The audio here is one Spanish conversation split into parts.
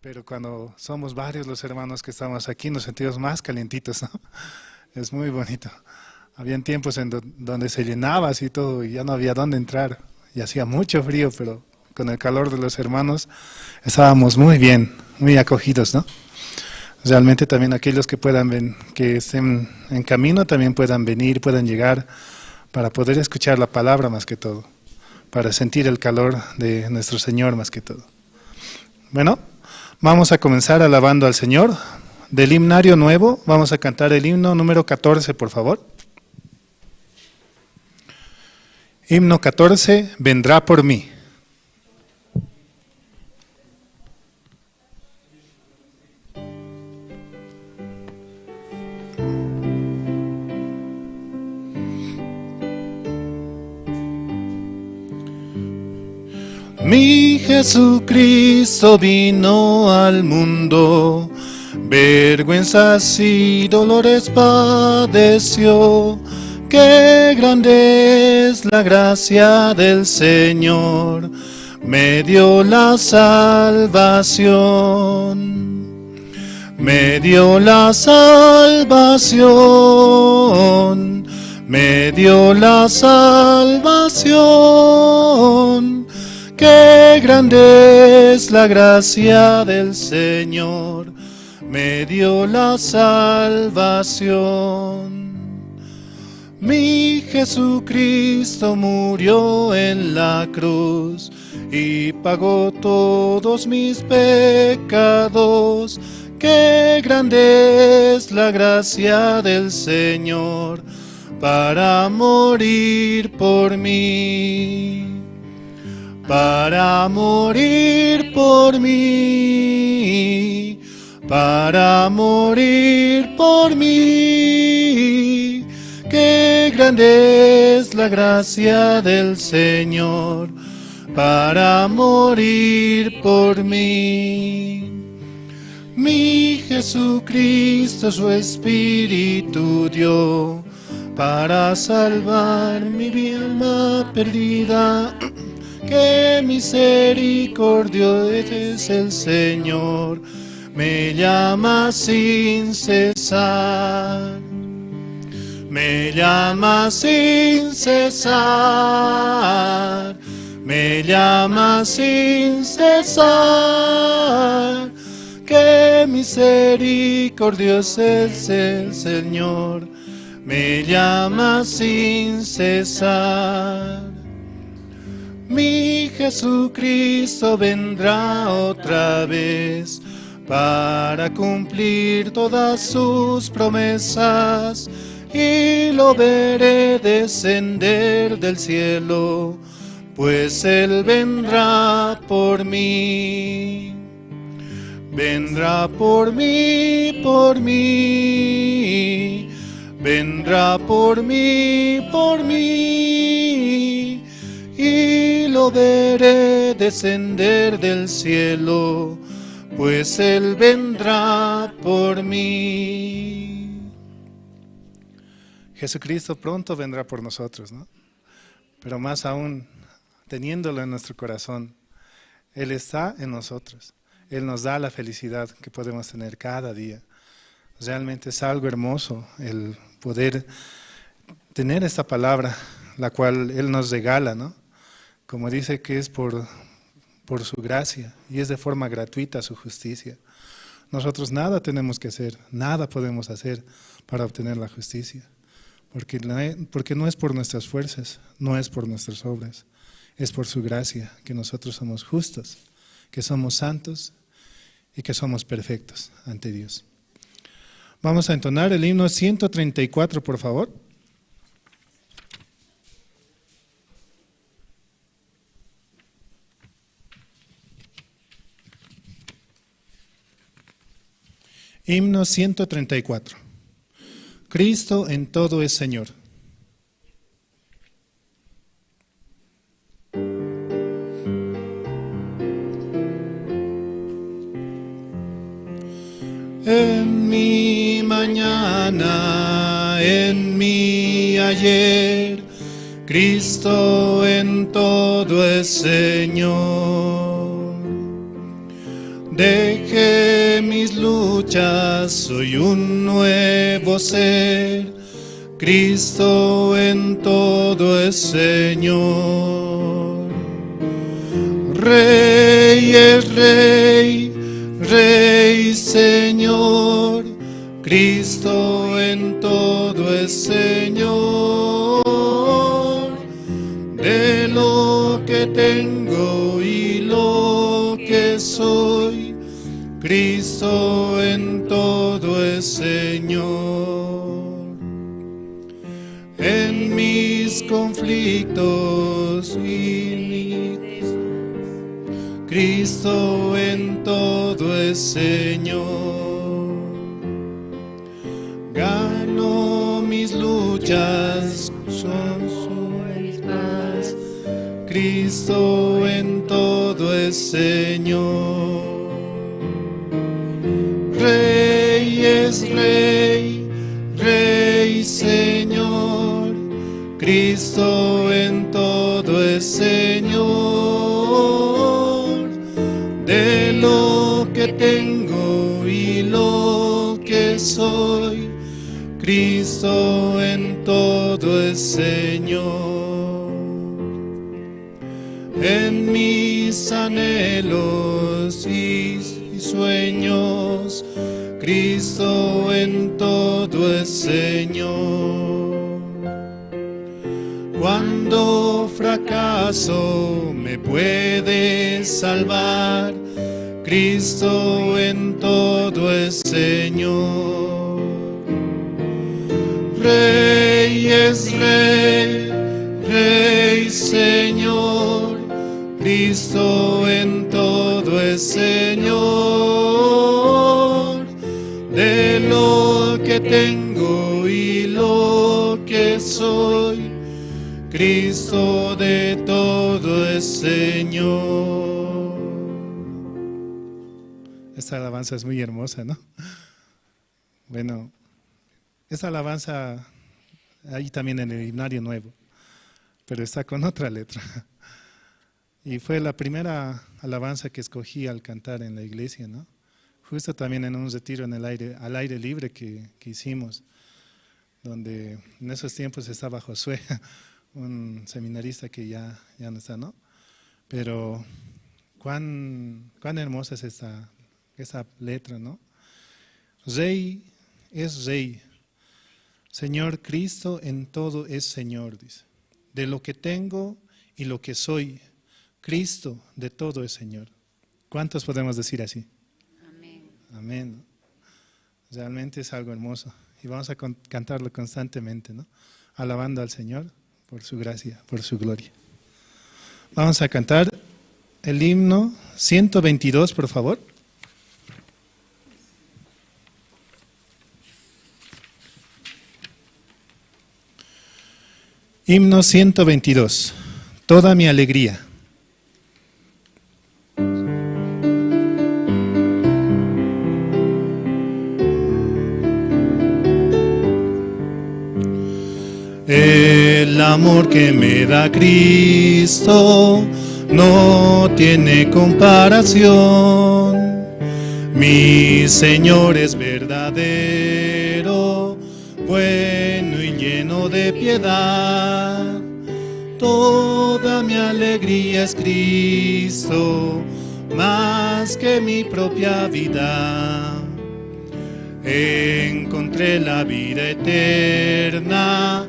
pero cuando somos varios los hermanos que estamos aquí nos sentimos más calientitos, ¿no? Es muy bonito. Habían tiempos en donde se llenaba así todo y ya no había dónde entrar y hacía mucho frío, pero con el calor de los hermanos estábamos muy bien, muy acogidos, ¿no? Realmente también aquellos que que estén en camino también puedan venir, puedan llegar para poder escuchar la palabra más que todo, para sentir el calor de nuestro Señor más que todo. Bueno, vamos a comenzar alabando al Señor. Del himnario nuevo vamos a cantar el himno número 14, por favor. Himno 14, vendrá por mí. Mi Jesucristo vino al mundo, vergüenzas y dolores padeció. Qué grande es la gracia del Señor, me dio la salvación. Me dio la salvación, me dio la salvación. Qué grande es la gracia del Señor, me dio la salvación. Mi Jesucristo murió en la cruz y pagó todos mis pecados. Qué grande es la gracia del Señor para morir por mí. Para morir por mí, para morir por mí. Qué grande es la gracia del Señor para morir por mí. Mi Jesucristo su espíritu dio para salvar mi alma perdida. Qué misericordioso es el Señor, me llama sin cesar. Me llama sin cesar, me llama sin cesar. Qué misericordioso es el Señor, me llama sin cesar. Mi Jesucristo vendrá otra vez para cumplir todas sus promesas y lo veré descender del cielo, pues Él vendrá por mí. Vendrá por mí, por mí. Vendrá por mí, por mí. Y lo veré descender del cielo, pues Él vendrá por mí. Jesucristo pronto vendrá por nosotros, ¿no? Pero más aún, teniéndolo en nuestro corazón, Él está en nosotros. Él nos da la felicidad que podemos tener cada día. Realmente es algo hermoso el poder tener esta palabra, la cual Él nos regala, ¿no? Como dice que es por su gracia y es de forma gratuita su justicia. Nosotros nada tenemos que hacer, nada podemos hacer para obtener la justicia. Porque no es por nuestras fuerzas, no es por nuestras obras, es por su gracia que nosotros somos justos, que somos santos y que somos perfectos ante Dios. Vamos a entonar el himno 134, por favor. Himno 134. Cristo en todo es Señor. En mi mañana, en mi ayer, Cristo en todo es Señor. Deje mis luchas soy un nuevo ser. Cristo en todo es Señor. Rey es Rey, Rey Señor. Cristo en todo es Señor. De lo que tengo y lo que soy, Cristo en todo es Señor. En mis conflictos y Cristo en todo es Señor. Gano mis luchas, son su paz. Cristo en todo es Señor. Rey es Rey, Rey Señor. Cristo en todo es Señor. De lo que tengo y lo que soy, Cristo en todo es Señor. En mis anhelos y sueños, Cristo en todo es Señor. Cuando fracaso me puede salvar, Cristo en todo es Señor. Rey es Rey, Rey Señor. Cristo en todo es Señor. De lo que tengo y lo que soy, Cristo de todo es Señor. Esta alabanza es muy hermosa, ¿no? Bueno, esta alabanza hay también en el himnario nuevo, pero está con otra letra. Y fue la primera alabanza que escogí al cantar en la iglesia, ¿no? Justo también en un retiro en el aire, al aire libre que hicimos, donde en esos tiempos estaba Josué, un seminarista que ya no está, ¿no? Pero cuán hermosa es esa letra, ¿no? Rey es Rey, Señor Cristo en todo es Señor, dice. De lo que tengo y lo que soy, Cristo de todo es Señor. ¿Cuántos podemos decir así? Amén. Amén. Realmente es algo hermoso y vamos a cantarlo constantemente, ¿no? Alabando al Señor por su gracia, por su gloria. Vamos a cantar el himno 122, por favor. Himno 122, toda mi alegría. El amor que me da Cristo no tiene comparación. Mi Señor es verdadero, bueno y lleno de piedad. Toda mi alegría es Cristo, más que mi propia vida. Encontré la vida eterna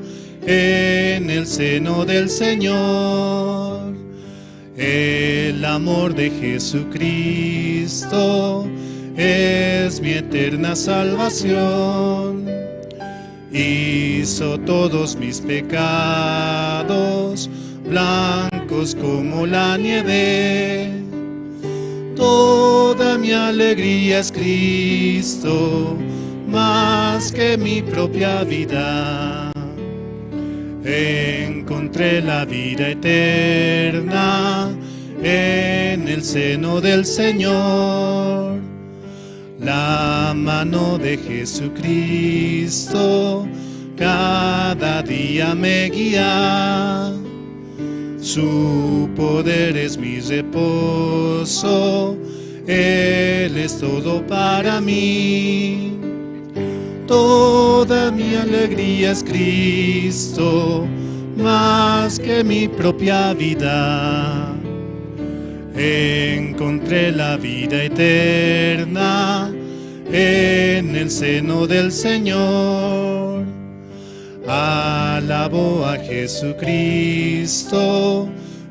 en el seno del Señor. El amor de Jesucristo es mi eterna salvación. Hizo todos mis pecados blancos como la nieve. Toda mi alegría es Cristo, más que mi propia vida. Encontré la vida eterna en el seno del Señor. La mano de Jesucristo cada día me guía. Su poder es mi reposo Él es todo para mí. Toda mi alegría es Cristo, más que mi propia vida. Encontré la vida eterna en el seno del Señor. Alabo a Jesucristo,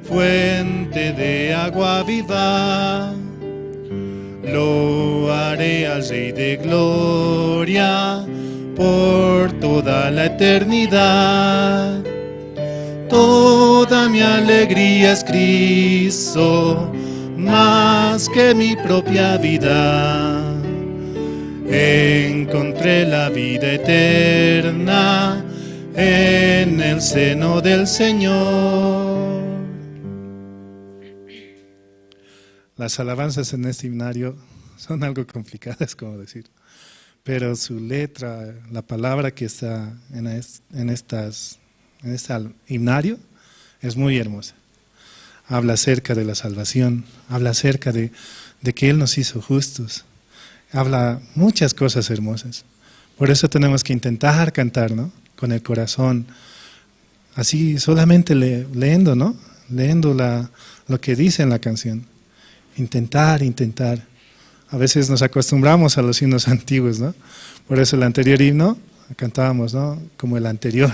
fuente de agua viva. Lo haré al Rey de Gloria por toda la eternidad. Toda mi alegría es Cristo, más que mi propia vida. Encontré la vida eterna en el seno del Señor. Las alabanzas en este himnario son algo complicadas, como decir, pero su letra, la palabra que está en este himnario es muy hermosa. Habla acerca de la salvación, habla acerca de que Él nos hizo justos, habla muchas cosas hermosas. Por eso tenemos que intentar cantar, ¿no? Con el corazón, así solamente leyendo, ¿no? Leyendo lo que dice en la canción. Intentar. A veces nos acostumbramos a los himnos antiguos, ¿no? Por eso el anterior himno cantábamos, ¿no? Como el anterior.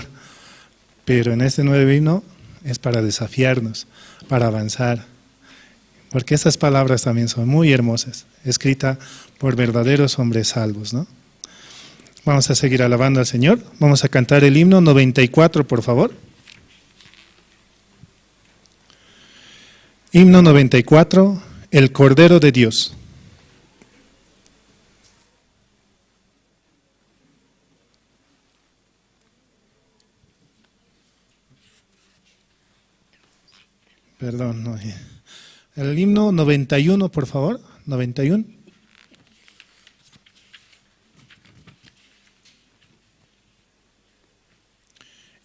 Pero en este nuevo himno es para desafiarnos, para avanzar. Porque estas palabras también son muy hermosas, escritas por verdaderos hombres salvos, ¿no? Vamos a seguir alabando al Señor. Vamos a cantar el himno 94, por favor. Himno 94, el Cordero de Dios. Perdón, no. El himno 91, por favor. 91.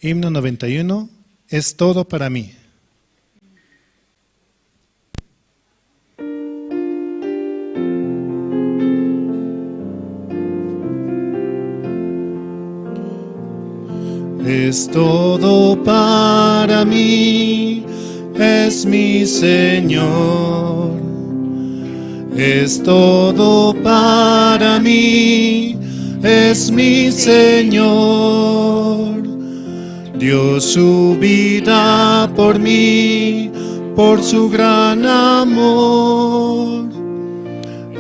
Himno 91, es todo para mí. Es todo para mí, es mi Señor. Es todo para mí, es mi Señor. Dio su vida por mí, por su gran amor.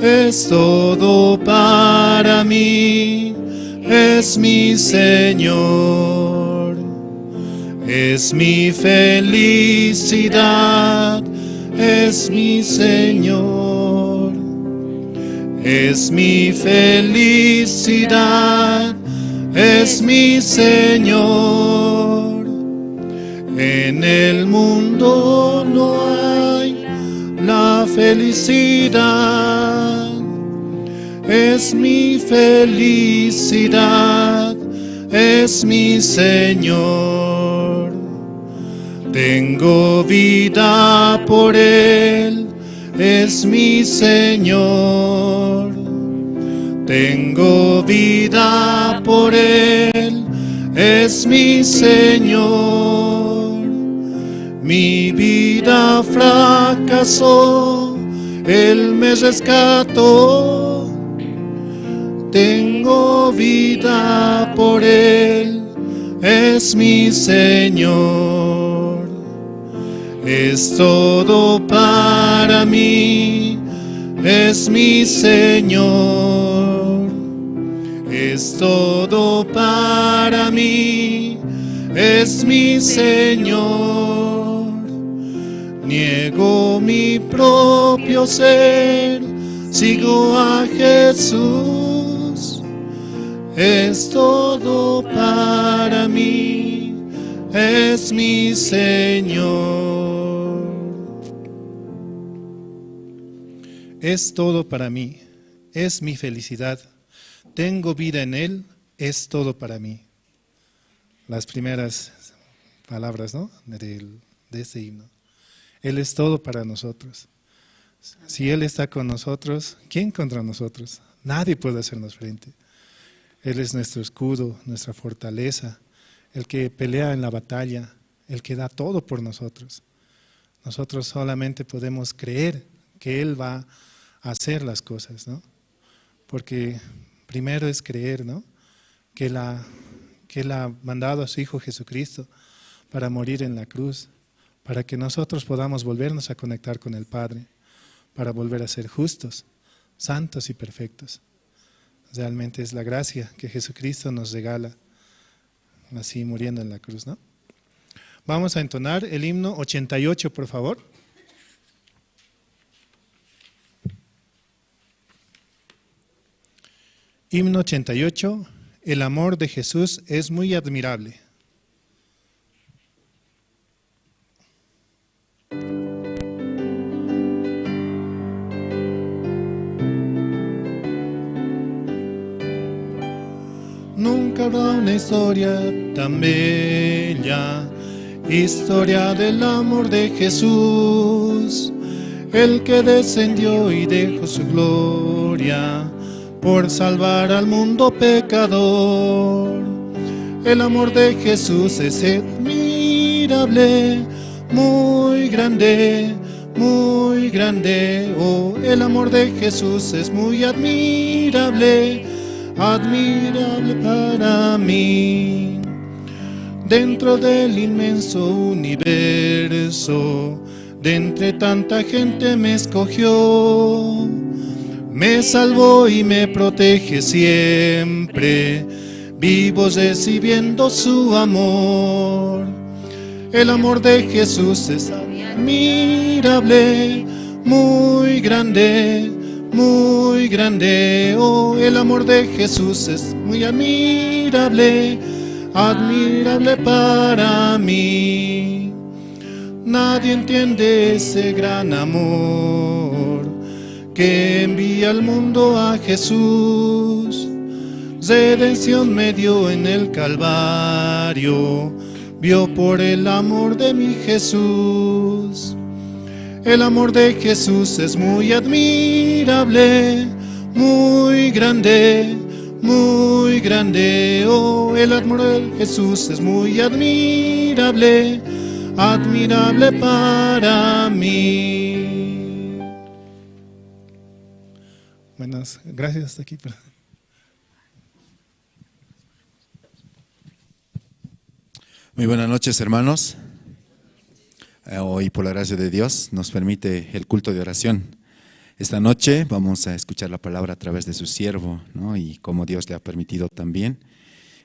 Es todo para mí, es mi Señor. Es mi felicidad, es mi Señor. Es mi felicidad, es mi Señor. En el mundo no hay la felicidad. Es mi felicidad, es mi Señor. Tengo vida por Él, es mi Señor. Tengo vida por Él, es mi Señor. Mi vida fracasó, Él me rescató. Tengo vida por Él, es mi Señor. Es todo para mí, es mi Señor. Es todo para mí, es mi Señor. Niego mi propio ser, sigo a Jesús. Es todo para mí, es mi Señor. Es todo para mí, es mi felicidad. Tengo vida en Él, es todo para mí. Las primeras palabras, ¿no?, de este himno. Él es todo para nosotros. Si Él está con nosotros, ¿quién contra nosotros? Nadie puede hacernos frente. Él es nuestro escudo, nuestra fortaleza, el que pelea en la batalla, el que da todo por nosotros. Nosotros solamente podemos creer que Él va a hacer las cosas, ¿no? Porque primero es creer, ¿no? Que Él ha mandado a su Hijo Jesucristo para morir en la cruz, para que nosotros podamos volvernos a conectar con el Padre, para volver a ser justos, santos y perfectos. Realmente es la gracia que Jesucristo nos regala, así muriendo en la cruz, ¿no? Vamos a entonar el himno 88, por favor. Himno 88, el amor de Jesús es muy admirable. Nunca habrá una historia tan bella, historia del amor de Jesús, el que descendió y dejó su gloria por salvar al mundo pecador. El amor de Jesús es admirable, muy grande, muy grande. Oh, el amor de Jesús es muy admirable, admirable para mí. Dentro del inmenso universo, de entre tanta gente me escogió, me salvó y me protege siempre, vivo recibiendo su amor. El amor de Jesús es admirable, muy grande, muy grande. Oh, el amor de Jesús es muy admirable, admirable para mí. Nadie entiende ese gran amor que envía al mundo a Jesús. Redención me dio en el Calvario, vio por el amor de mi Jesús. El amor de Jesús es muy admirable, muy grande, muy grande. Oh, el amor de Jesús es muy admirable, admirable para mí. Buenas, gracias hasta aquí. Muy buenas noches, hermanos. Hoy, por la gracia de Dios, nos permite el culto de oración. Esta noche vamos a escuchar la palabra a través de su siervo, ¿no? Y como Dios le ha permitido también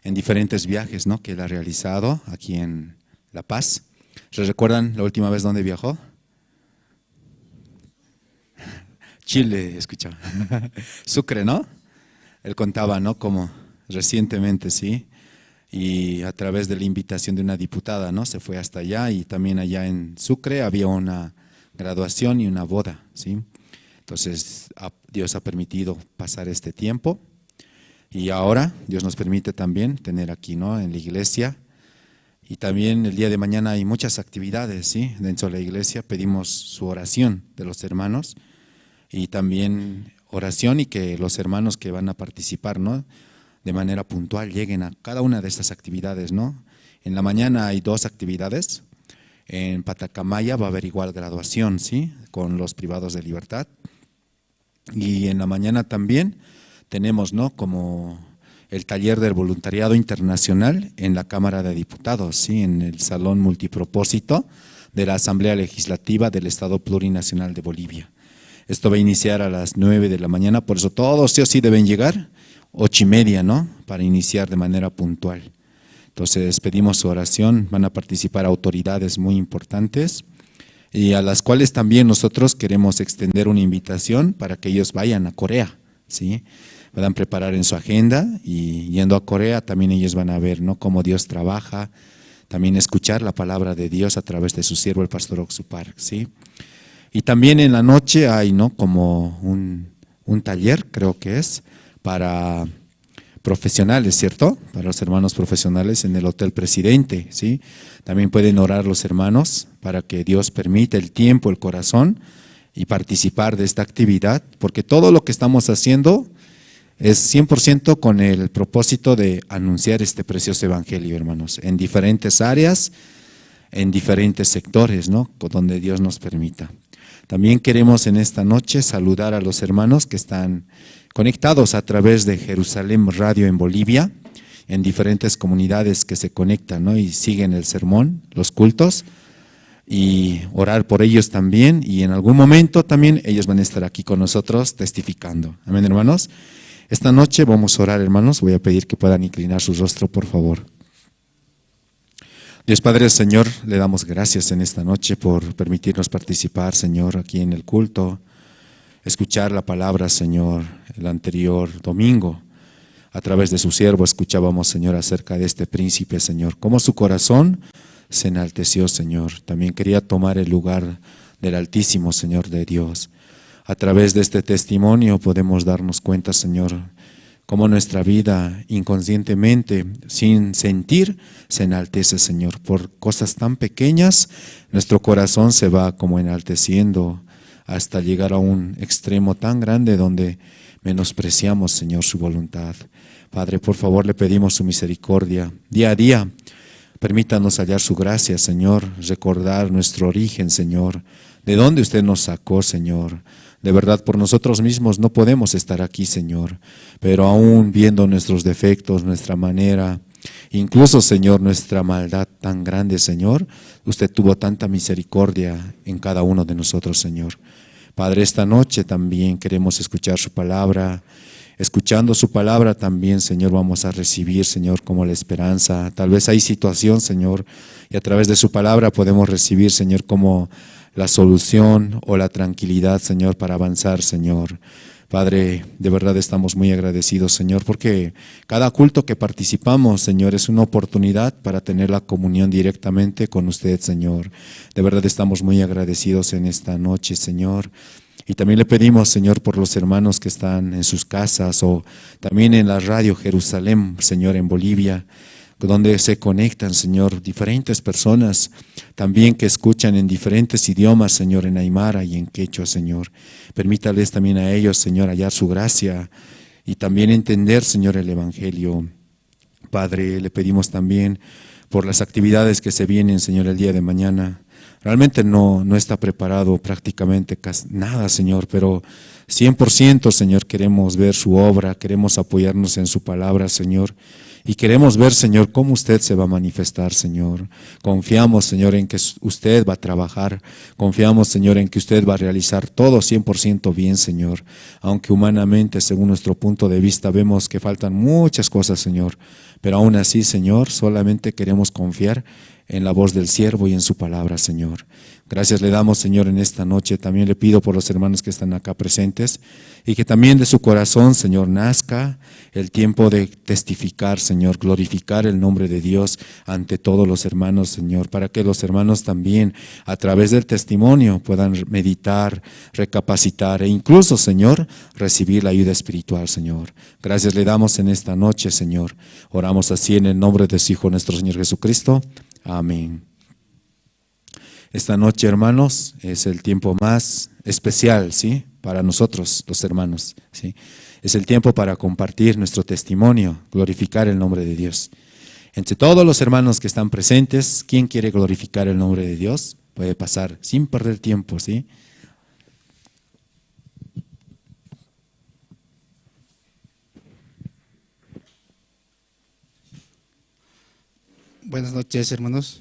en diferentes viajes, ¿no?, que él ha realizado aquí en La Paz. ¿Se recuerdan la última vez dónde viajó? Chile, escuchaba. Sucre, ¿no? Él contaba, ¿no?, como recientemente, sí, y a través de la invitación de una diputada, ¿no?, se fue hasta allá, y también allá en Sucre había una graduación y una boda, ¿sí? Entonces Dios ha permitido pasar este tiempo, y ahora Dios nos permite también tener aquí, ¿no?, en la iglesia. Y también el día de mañana hay muchas actividades, ¿sí?, dentro de la iglesia. Pedimos su oración de los hermanos, y también oración, y que los hermanos que van a participar, ¿no?, de manera puntual lleguen a cada una de estas actividades, ¿no? En la mañana hay 2 actividades. En Patacamaya va a haber igual graduación, ¿sí?, con los privados de libertad. Y en la mañana también tenemos, ¿no?, como el taller del voluntariado internacional en la Cámara de Diputados, ¿sí?, en el Salón Multipropósito de la Asamblea Legislativa del Estado Plurinacional de Bolivia. Esto va a iniciar a las 9 de la mañana, por eso todos sí o sí deben llegar, 8:30, ¿no?, para iniciar de manera puntual. Entonces pedimos su oración. Van a participar autoridades muy importantes, y a las cuales también nosotros queremos extender una invitación para que ellos vayan a Corea, ¿sí? Puedan preparar en su agenda, y yendo a Corea también ellos van a ver, ¿no?, cómo Dios trabaja, también escuchar la palabra de Dios a través de su siervo, el pastor Oxupar, ¿sí? Y también en la noche hay, ¿no?, como un taller, creo que es, para profesionales, ¿cierto? Para los hermanos profesionales en el Hotel Presidente, ¿sí? También pueden orar los hermanos para que Dios permita el tiempo, el corazón, y participar de esta actividad, porque todo lo que estamos haciendo es 100% con el propósito de anunciar este precioso evangelio, hermanos, en diferentes áreas, en diferentes sectores, ¿no? Donde Dios nos permita. También queremos en esta noche saludar a los hermanos que están conectados a través de Jerusalén Radio en Bolivia, en diferentes comunidades que se conectan, ¿no? Y siguen el sermón, los cultos, y orar por ellos también, y en algún momento también ellos van a estar aquí con nosotros testificando. Amén, hermanos. Esta noche vamos a orar, hermanos. Voy a pedir que puedan inclinar su rostro, por favor. Dios Padre, Señor, le damos gracias en esta noche por permitirnos participar, Señor, aquí en el culto, escuchar la palabra, Señor, el anterior domingo. A través de su siervo escuchábamos, Señor, acerca de este príncipe, Señor, cómo su corazón se enalteció, Señor. También quería tomar el lugar del Altísimo, Señor de Dios. A través de este testimonio podemos darnos cuenta, Señor, cómo nuestra vida inconscientemente, sin sentir, se enaltece, Señor. Por cosas tan pequeñas, nuestro corazón se va como enalteciendo hasta llegar a un extremo tan grande donde menospreciamos, Señor, su voluntad. Padre, por favor, le pedimos su misericordia día a día. Permítanos hallar su gracia, Señor, recordar nuestro origen, Señor, de dónde usted nos sacó, Señor. De verdad, por nosotros mismos no podemos estar aquí, Señor, pero aún viendo nuestros defectos, nuestra manera, incluso, Señor, nuestra maldad tan grande, Señor, usted tuvo tanta misericordia en cada uno de nosotros, Señor. Padre, esta noche también queremos escuchar su palabra. Escuchando su palabra también, Señor, vamos a recibir, Señor, como la esperanza. Tal vez hay situación, Señor, y a través de su palabra podemos recibir, Señor, como la solución o la tranquilidad, Señor, para avanzar, Señor. Padre, de verdad estamos muy agradecidos, Señor, porque cada culto que participamos, Señor, es una oportunidad para tener la comunión directamente con usted, Señor. De verdad estamos muy agradecidos en esta noche, Señor. Y también le pedimos, Señor, por los hermanos que están en sus casas o también en la radio Jerusalén, Señor, en Bolivia, donde se conectan, Señor, diferentes personas, también que escuchan en diferentes idiomas, Señor, en aymara y en quechua, Señor. Permítales también a ellos, Señor, hallar su gracia y también entender, Señor, el Evangelio. Padre, le pedimos también por las actividades que se vienen, Señor, el día de mañana. Realmente no está preparado prácticamente nada, Señor, pero 100%, Señor, queremos ver su obra, queremos apoyarnos en su palabra, Señor, y queremos ver, Señor, cómo usted se va a manifestar, Señor. Confiamos, Señor, en que usted va a trabajar, confiamos, Señor, en que usted va a realizar todo 100% bien, Señor, aunque humanamente, según nuestro punto de vista, vemos que faltan muchas cosas, Señor, pero aún así, Señor, solamente queremos confiar en la voz del siervo y en su palabra, Señor. Gracias le damos, Señor, en esta noche. También le pido por los hermanos que están acá presentes y que también de su corazón, Señor, nazca el tiempo de testificar, Señor, glorificar el nombre de Dios ante todos los hermanos, Señor, para que los hermanos también a través del testimonio puedan meditar, recapacitar e incluso, Señor, recibir la ayuda espiritual, Señor. Gracias le damos en esta noche, Señor. Oramos así en el nombre de su Hijo, nuestro Señor Jesucristo. Amén. Esta noche, hermanos, es el tiempo más especial, ¿sí? Para nosotros, los hermanos, ¿sí? Es el tiempo para compartir nuestro testimonio, glorificar el nombre de Dios. Entre todos los hermanos que están presentes, ¿quién quiere glorificar el nombre de Dios? Puede pasar sin perder tiempo, ¿sí? Buenas noches, hermanos.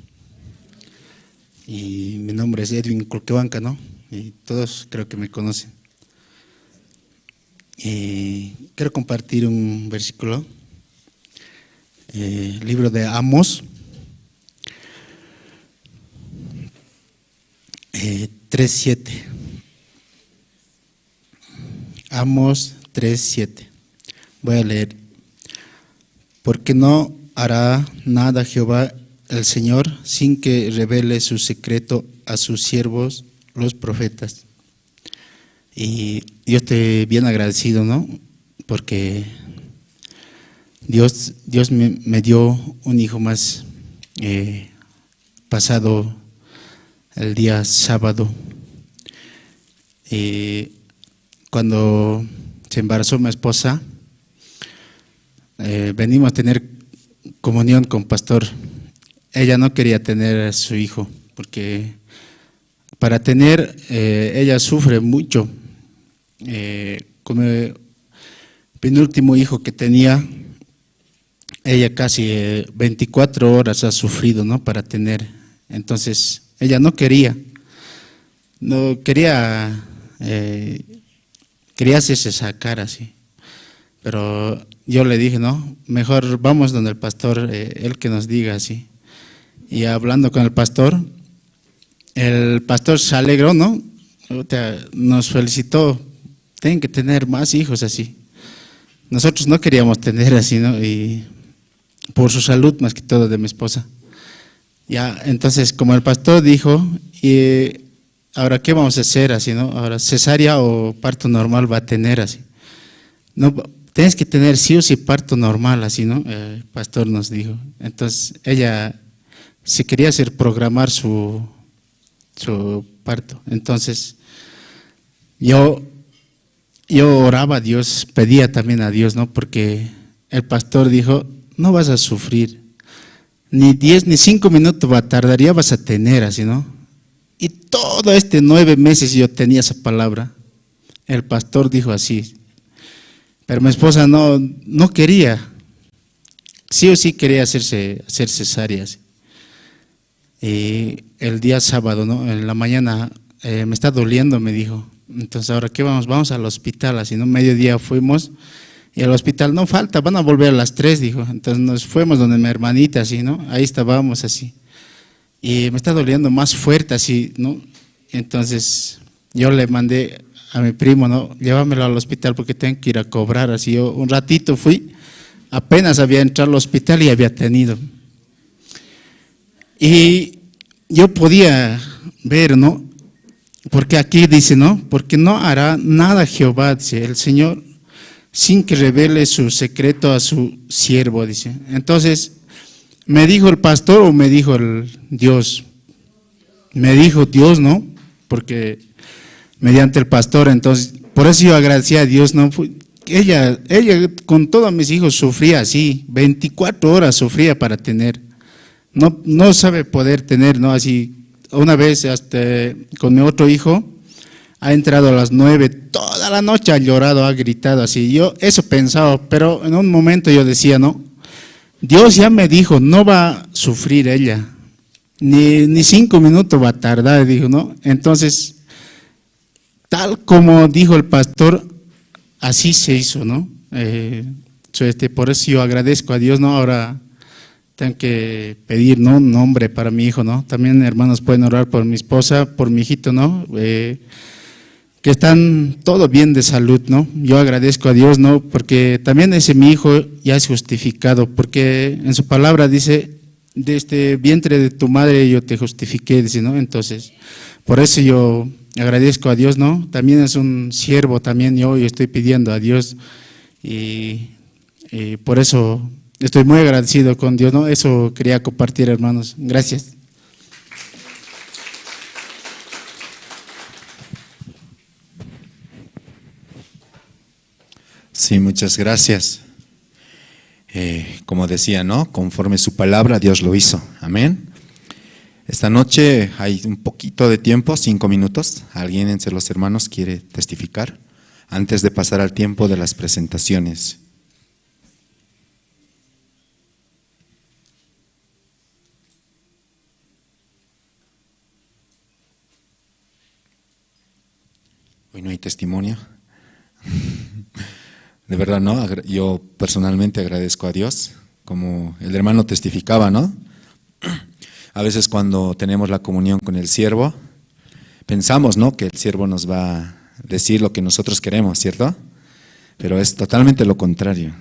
Y mi nombre es Edwin Colquebanca, ¿no? Y todos creo que me conocen. Y quiero compartir un versículo, libro de Amós, 3:7. Amós 3:7. Voy a leer. Porque no hará nada Jehová el Señor sin que revele su secreto a sus siervos, los profetas. Y yo estoy bien agradecido, ¿no? Porque Dios me dio un hijo más pasado el día sábado. Y cuando se embarazó mi esposa, venimos a tener comunión con pastor. Ella no quería tener a su hijo, porque para tener, ella sufre mucho. Con el penúltimo hijo que tenía, ella casi 24 horas ha sufrido, ¿no? Para tener. Entonces, ella no quería hacerse sacar así. Pero yo le dije, no, mejor vamos donde el pastor, él que nos diga así. Y hablando con el pastor se alegró, ¿no? Nos felicitó, tienen que tener más hijos así. Nosotros no queríamos tener así, ¿no? Y por su salud más que todo de mi esposa. Ya, entonces como el pastor dijo, y ahora qué vamos a hacer así, ¿no? Ahora cesárea o parto normal va a tener así. No, tienes que tener sí o sí parto normal así, ¿no? El pastor nos dijo. Entonces ella se quería hacer programar su parto. Entonces yo oraba a Dios, pedía también a Dios, ¿no? Porque el pastor dijo, no vas a sufrir, ni 10 ni 5 minutos va a tardar, ya vas a tener así, ¿no? Y todo 9 meses yo tenía esa palabra. El pastor dijo así, pero mi esposa no quería, sí o sí quería hacer cesárea. Así. Y el día sábado, ¿no? En la mañana, me está doliendo, me dijo. Entonces, ¿ahora qué vamos? Vamos al hospital, así, ¿no? Mediodía fuimos y al hospital, no falta, van a volver a las 3, dijo. Entonces nos fuimos donde mi hermanita, así, ¿no? Ahí estábamos, así. Y me está doliendo más fuerte, así, ¿no? Entonces, yo le mandé a mi primo, ¿no? Llévamelo al hospital porque tengo que ir a cobrar, así. Yo un ratito fui, apenas había entrado al hospital y había tenido. Y yo podía ver, ¿no? Porque aquí dice, ¿no? Porque no hará nada Jehová, dice el Señor, sin que revele su secreto a su siervo, dice. Entonces, ¿me dijo el pastor o me dijo el Dios? Me dijo Dios, ¿no? Porque mediante el pastor, entonces, por eso yo agradecía a Dios, ¿no? Ella con todos mis hijos sufría así, 24 horas sufría para tener. No sabe poder tener, ¿no? Así. Una vez con mi otro hijo, ha entrado a las 9, toda la noche ha llorado, ha gritado así. Yo eso pensaba, pero en un momento yo decía, no, Dios ya me dijo, no va a sufrir ella, ni 5 minutos va a tardar, dijo, ¿no? Entonces, tal como dijo el pastor, así se hizo, ¿no? Por eso yo agradezco a Dios, ¿no? Ahora tengo que pedir, ¿no? Un nombre para mi hijo, ¿no? También hermanos pueden orar por mi esposa, por mi hijito, ¿no? Que están todo bien de salud, ¿no? Yo agradezco a Dios, ¿no? Porque también ese mi hijo ya es justificado, porque en su palabra dice, de este vientre de tu madre yo te justifiqué, dice, ¿no? Entonces, por eso yo agradezco a Dios, ¿no? También es un siervo, también yo estoy pidiendo a Dios y por eso estoy muy agradecido con Dios, ¿no? Eso quería compartir, hermanos. Gracias. Sí, muchas gracias. Como decía, ¿no? Conforme su palabra, Dios lo hizo. Amén. Esta noche hay un poquito de tiempo, 5 minutos. ¿Alguien entre los hermanos quiere testificar? Antes de pasar al tiempo de las presentaciones. Hoy no hay testimonio. De verdad, ¿no? Yo personalmente agradezco a Dios, como el hermano testificaba, ¿no? A veces cuando tenemos la comunión con el siervo, pensamos, ¿no? Que el siervo nos va a decir lo que nosotros queremos, ¿cierto? Pero es totalmente lo contrario.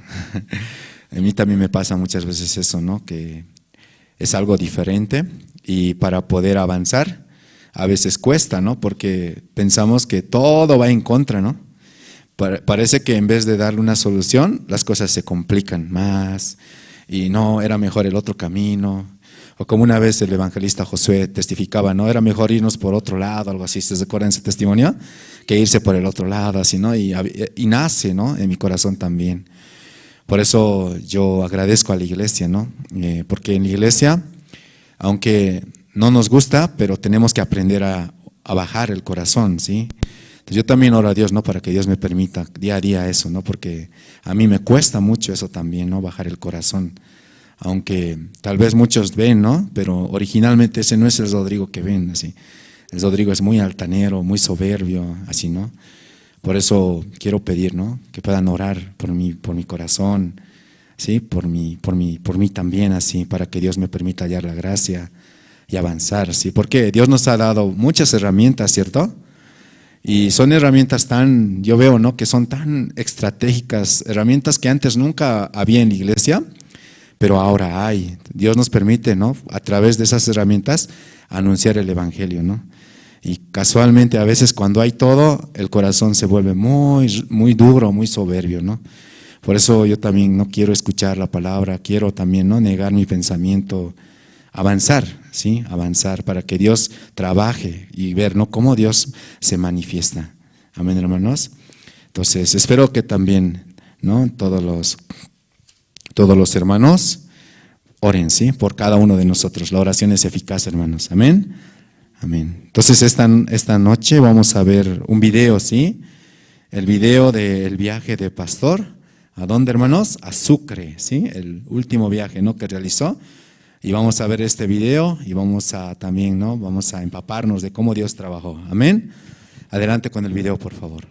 A mí también me pasa muchas veces eso, ¿no? Que es algo diferente y para poder avanzar a veces cuesta, ¿no? Porque pensamos que todo va en contra, ¿no? Parece que en vez de darle una solución, las cosas se complican más y no, era mejor el otro camino. O como una vez el evangelista Josué testificaba, ¿no? Era mejor irnos por otro lado, algo así, ¿se acuerdan ese testimonio? Que irse por el otro lado, así, ¿no? Y nace, ¿no? En mi corazón también. Por eso yo agradezco a la iglesia, ¿no? Porque en la iglesia, aunque no nos gusta, pero tenemos que aprender a bajar el corazón, ¿sí? Entonces yo también oro a Dios, ¿no? Para que Dios me permita día a día eso, ¿no? Porque a mí me cuesta mucho eso también, ¿no? Bajar el corazón. Aunque tal vez muchos ven, ¿no? Pero originalmente ese no es el Rodrigo que ven, así. El Rodrigo es muy altanero, muy soberbio, así, ¿no? Por eso quiero pedir, ¿no? Que puedan orar por mi corazón, ¿sí? Por mí también, así, para que Dios me permita hallar la gracia y avanzar, ¿sí? Porque Dios nos ha dado muchas herramientas, ¿cierto? Y son herramientas yo veo, ¿no? Que son tan estratégicas, herramientas que antes nunca había en la iglesia, pero ahora hay. Dios nos permite, ¿no? A través de esas herramientas anunciar el evangelio, ¿no? Y casualmente a veces cuando hay todo, el corazón se vuelve muy, muy duro, muy soberbio, ¿no? Por eso yo también no quiero escuchar la palabra, quiero también no negar mi pensamiento, avanzar, ¿sí? Avanzar para que Dios trabaje y ver, ¿no? Cómo Dios se manifiesta. Amén, hermanos. Entonces, espero que también, ¿no? Todos los hermanos oren, ¿sí? Por cada uno de nosotros. La oración es eficaz, hermanos. Amén. Amén. Entonces, esta noche vamos a ver un video, ¿sí? El video del viaje de pastor. ¿A dónde, hermanos? A Sucre, ¿sí? El último viaje, ¿no? Que realizó. Y vamos a ver este video y vamos a también, ¿no? Vamos a empaparnos de cómo Dios trabajó. Amén. Adelante con el video, por favor.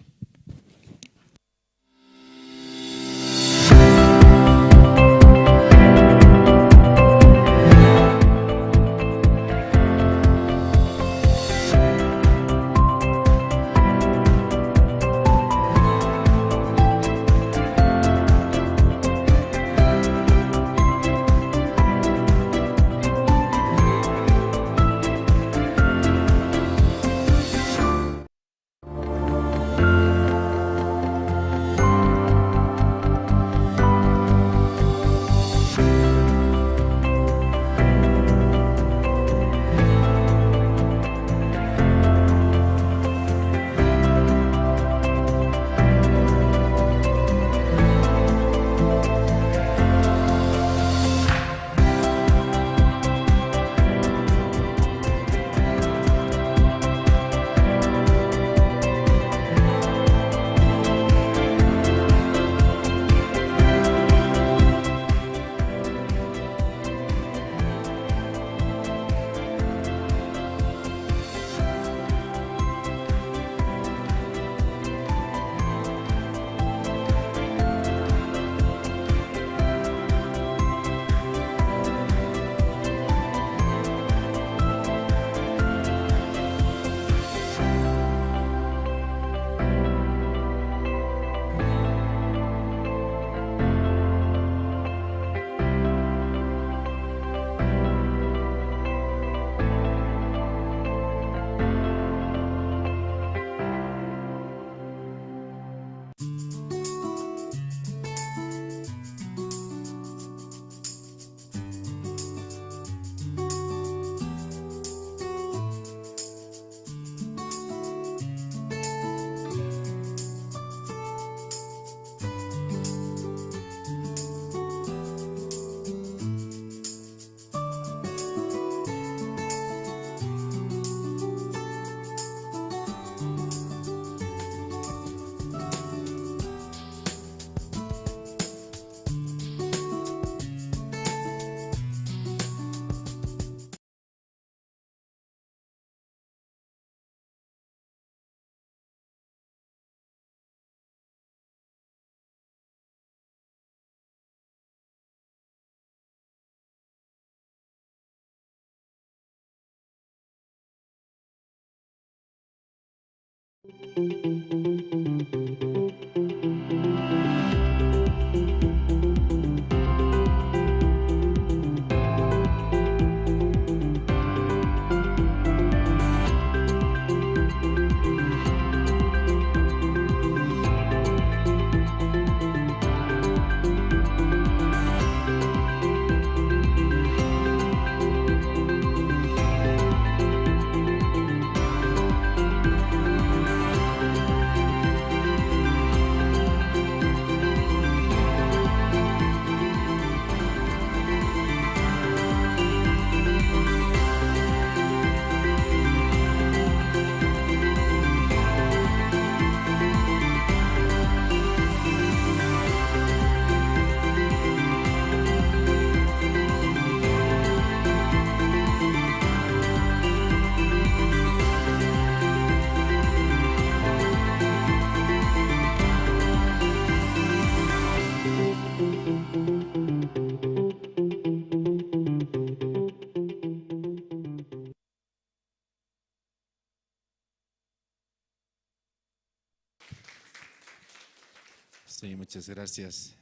Sí, muchas gracias.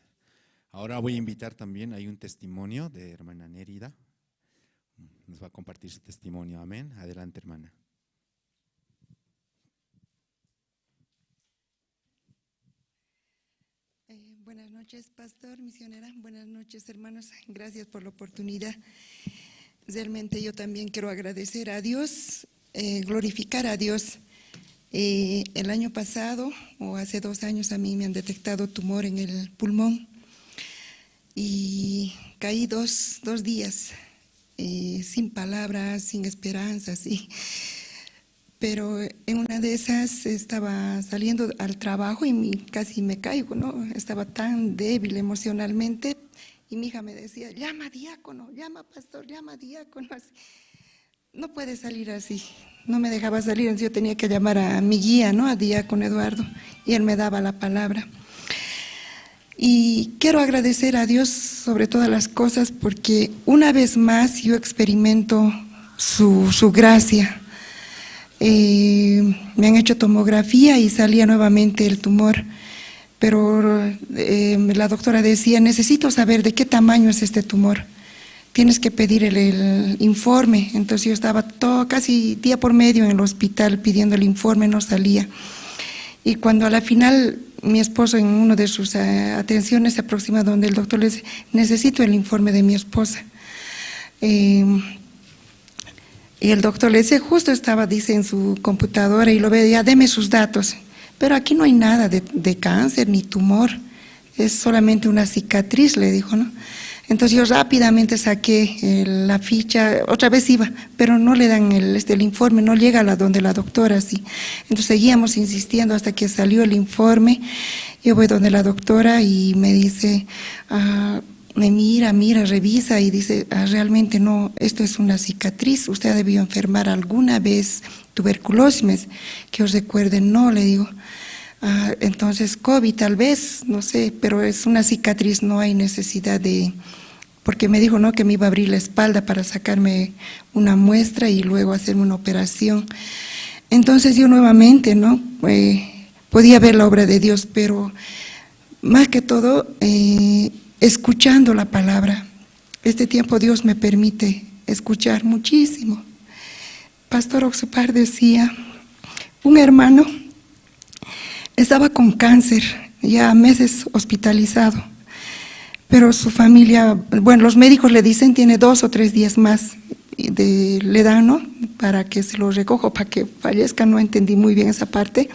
Ahora voy a invitar también, hay un testimonio de hermana Nérida. Nos va a compartir su testimonio. Amén. Adelante, hermana. Buenas noches, pastor, misionera. Buenas noches, hermanos. Gracias por la oportunidad. Realmente yo también quiero agradecer a Dios, glorificar a Dios. El año pasado, o hace 2 años, a mí me han detectado tumor en el pulmón y caí dos días sin palabras, sin esperanzas, sí. Pero en una de esas estaba saliendo al trabajo y casi me caigo, ¿no? Estaba tan débil emocionalmente y mi hija me decía, llama diácono, llama pastor, llama diácono. Así. No puede salir así, no me dejaba salir, entonces yo tenía que llamar a mi guía, ¿no? A diácono Eduardo, y él me daba la palabra. Y quiero agradecer a Dios sobre todas las cosas porque una vez más yo experimento su gracia. Me han hecho tomografía y salía nuevamente el tumor, pero la doctora decía, necesito saber de qué tamaño es este tumor, tienes que pedir el informe. Entonces yo estaba casi día por medio en el hospital pidiendo el informe, no salía. Y cuando a la final mi esposo en una de sus atenciones se aproxima donde el doctor le dice, necesito el informe de mi esposa. Y el doctor le dice, justo estaba, dice, en su computadora y lo ve, ya deme sus datos. Pero aquí no hay nada de cáncer ni tumor, es solamente una cicatriz, le dijo, ¿no? Entonces yo rápidamente saqué la ficha, otra vez iba, pero no le dan el informe, no llega a donde la doctora, sí. Entonces seguíamos insistiendo hasta que salió el informe. Yo voy donde la doctora y me dice, me mira, revisa y dice, realmente no, esto es una cicatriz, usted ha debido enfermar alguna vez tuberculosis, que os recuerde, no, le digo. Entonces COVID tal vez, no sé, pero es una cicatriz, no hay necesidad de, porque me dijo, no, que me iba a abrir la espalda para sacarme una muestra y luego hacerme una operación. Entonces yo nuevamente, ¿no? Podía ver la obra de Dios, pero más que todo, escuchando la palabra. Este tiempo Dios me permite escuchar muchísimo. Pastor Oxupar decía, un hermano estaba con cáncer, ya meses hospitalizado, pero su familia, bueno, los médicos le dicen tiene 2 o 3 días más, le dan, ¿no? Para que se lo recoja, para que fallezca, no entendí muy bien esa parte.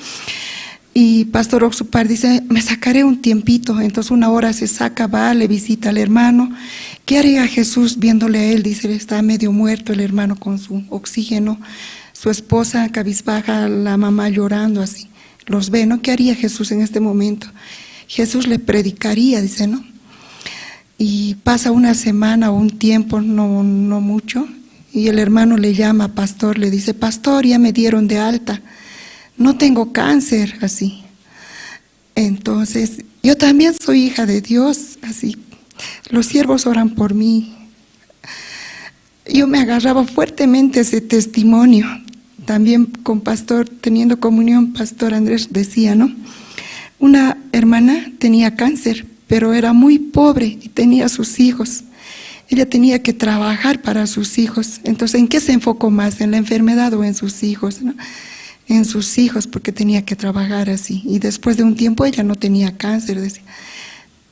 Y Pastor Oxupar dice, me sacaré un tiempito, entonces 1 hora se saca, va, le visita al hermano. ¿Qué haría Jesús viéndole a él? Dice, está medio muerto el hermano con su oxígeno, su esposa cabizbaja, la mamá llorando así. Los ve, ¿no? ¿Qué haría Jesús en este momento? Jesús le predicaría, dice, ¿no? Y pasa una semana o un tiempo, no mucho, y el hermano le llama a pastor, le dice, pastor, ya me dieron de alta, no tengo cáncer, así. Entonces, yo también soy hija de Dios, así. Los siervos oran por mí. Yo me agarraba fuertemente ese testimonio. También con pastor, teniendo comunión, pastor Andrés decía, ¿no? Una hermana tenía cáncer, pero era muy pobre y tenía sus hijos. Ella tenía que trabajar para sus hijos. Entonces, ¿en qué se enfocó más? ¿En la enfermedad o en sus hijos, no? En sus hijos, porque tenía que trabajar así. Y después de un tiempo ella no tenía cáncer, decía.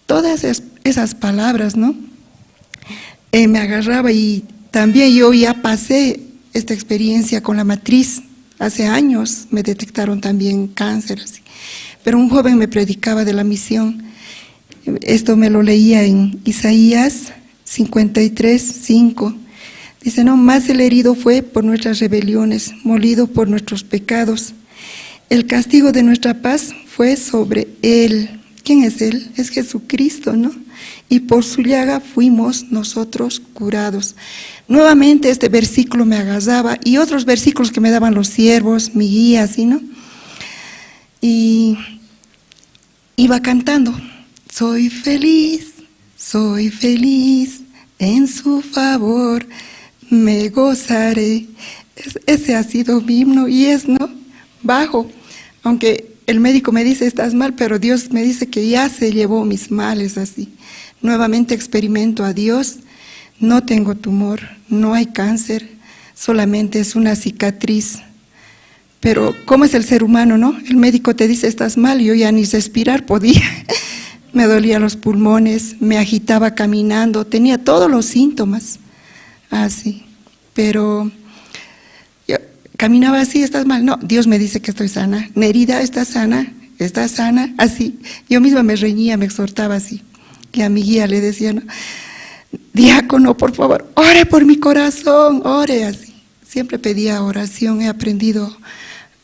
Todas esas palabras, ¿no? Me agarraba y también yo ya pasé esta experiencia con la matriz. Hace años me detectaron también cáncer, así. Pero un joven me predicaba de la misión. Esto me lo leía en Isaías 53:5. Dice, no, más el herido fue por nuestras rebeliones, molido por nuestros pecados. El castigo de nuestra paz fue sobre él. ¿Quién es él? Es Jesucristo, ¿no? Y por su llaga fuimos nosotros curados. Nuevamente este versículo me agarraba y otros versículos que me daban los siervos, mi guía, así, ¿no? Y iba cantando, soy feliz en su favor, me gozaré. Ese ha sido mi himno y es, ¿no? Bajo, aunque el médico me dice, estás mal, pero Dios me dice que ya se llevó mis males así. Nuevamente experimento a Dios, no tengo tumor, no hay cáncer, solamente es una cicatriz. Pero ¿cómo es el ser humano, no? El médico te dice, estás mal, yo ya ni respirar podía. Me dolían los pulmones, me agitaba caminando, tenía todos los síntomas, así. Pero yo caminaba así, estás mal. No, Dios me dice que estoy sana. Nerida, estás sana, así. Yo misma me reñía, me exhortaba así. Y a mi guía le decía, no, diácono, por favor, ore por mi corazón, ore así. Siempre pedía oración, he aprendido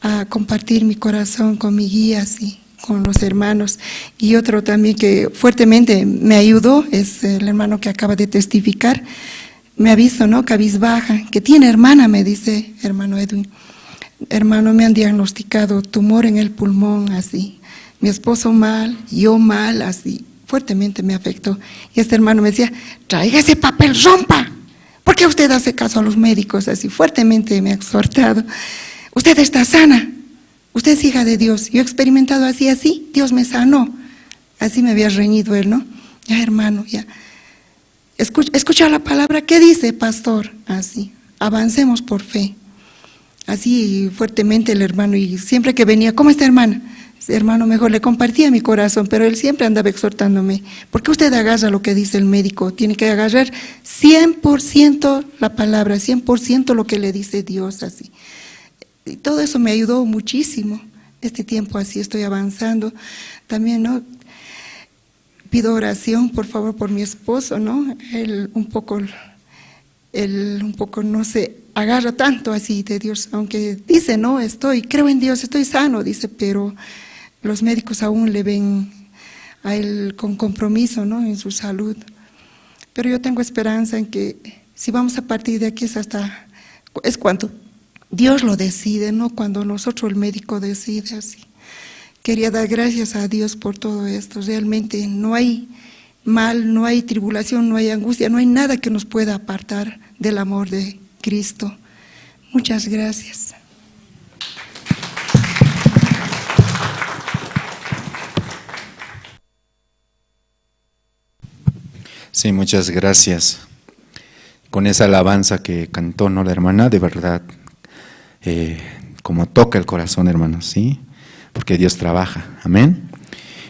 a compartir mi corazón con mi guía así, con los hermanos. Y otro también que fuertemente me ayudó es el hermano que acaba de testificar. Me ha visto, ¿no? Cabizbaja, que tiene hermana, me dice hermano Edwin. Hermano, me han diagnosticado tumor en el pulmón, así. Mi esposo mal, yo mal, así. Fuertemente me afectó. Y este hermano me decía, traiga ese papel, rompa. ¿Por qué usted hace caso a los médicos? Así fuertemente me ha exhortado. Usted está sana. Usted es hija de Dios. Yo he experimentado así. Dios me sanó. Así me había reñido él, ¿no? Ya, hermano, ya. Escucha la palabra. ¿Qué dice, pastor? Así. Avancemos por fe. Así fuertemente el hermano. Y siempre que venía, ¿cómo está, hermana? Hermano, mejor le compartía mi corazón, pero él siempre andaba exhortándome. ¿Por qué usted agarra lo que dice el médico? Tiene que agarrar 100% la palabra, 100% lo que le dice Dios, así. Y todo eso me ayudó muchísimo. Este tiempo así estoy avanzando. También, ¿no? Pido oración, por favor, por mi esposo, ¿no? Él un poco no se agarra tanto así de Dios, aunque dice, no, creo en Dios, estoy sano, dice, pero los médicos aún le ven a él con compromiso, ¿no? En su salud. Pero yo tengo esperanza en que si vamos a partir de aquí es cuando Dios lo decide, no cuando nosotros el médico decide así. Quería dar gracias a Dios por todo esto. Realmente no hay mal, no hay tribulación, no hay angustia, no hay nada que nos pueda apartar del amor de Cristo. Muchas gracias. Sí, muchas gracias. Con esa alabanza que cantó, ¿no? La hermana, de verdad, como toca el corazón, hermanos, ¿sí? Porque Dios trabaja, amén.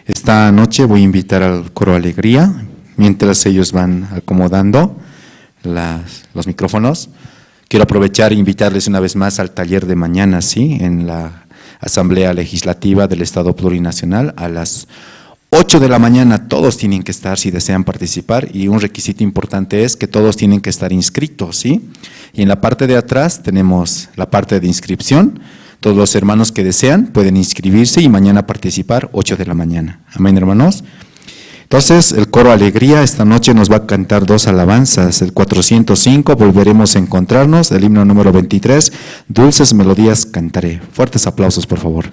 Esta noche voy a invitar al coro Alegría, mientras ellos van acomodando los micrófonos. Quiero aprovechar e invitarles una vez más al taller de mañana, ¿sí? En la Asamblea Legislativa del Estado Plurinacional a las 8 de la mañana. Todos tienen que estar si desean participar, y un requisito importante es que todos tienen que estar inscritos, ¿sí? Y en la parte de atrás tenemos la parte de inscripción. Todos los hermanos que desean pueden inscribirse y mañana participar 8 de la mañana. Amén, hermanos. Entonces, el coro Alegría esta noche nos va a cantar 2 alabanzas. El 405, Volveremos a encontrarnos, el himno número 23, Dulces melodías cantaré. Fuertes aplausos, por favor.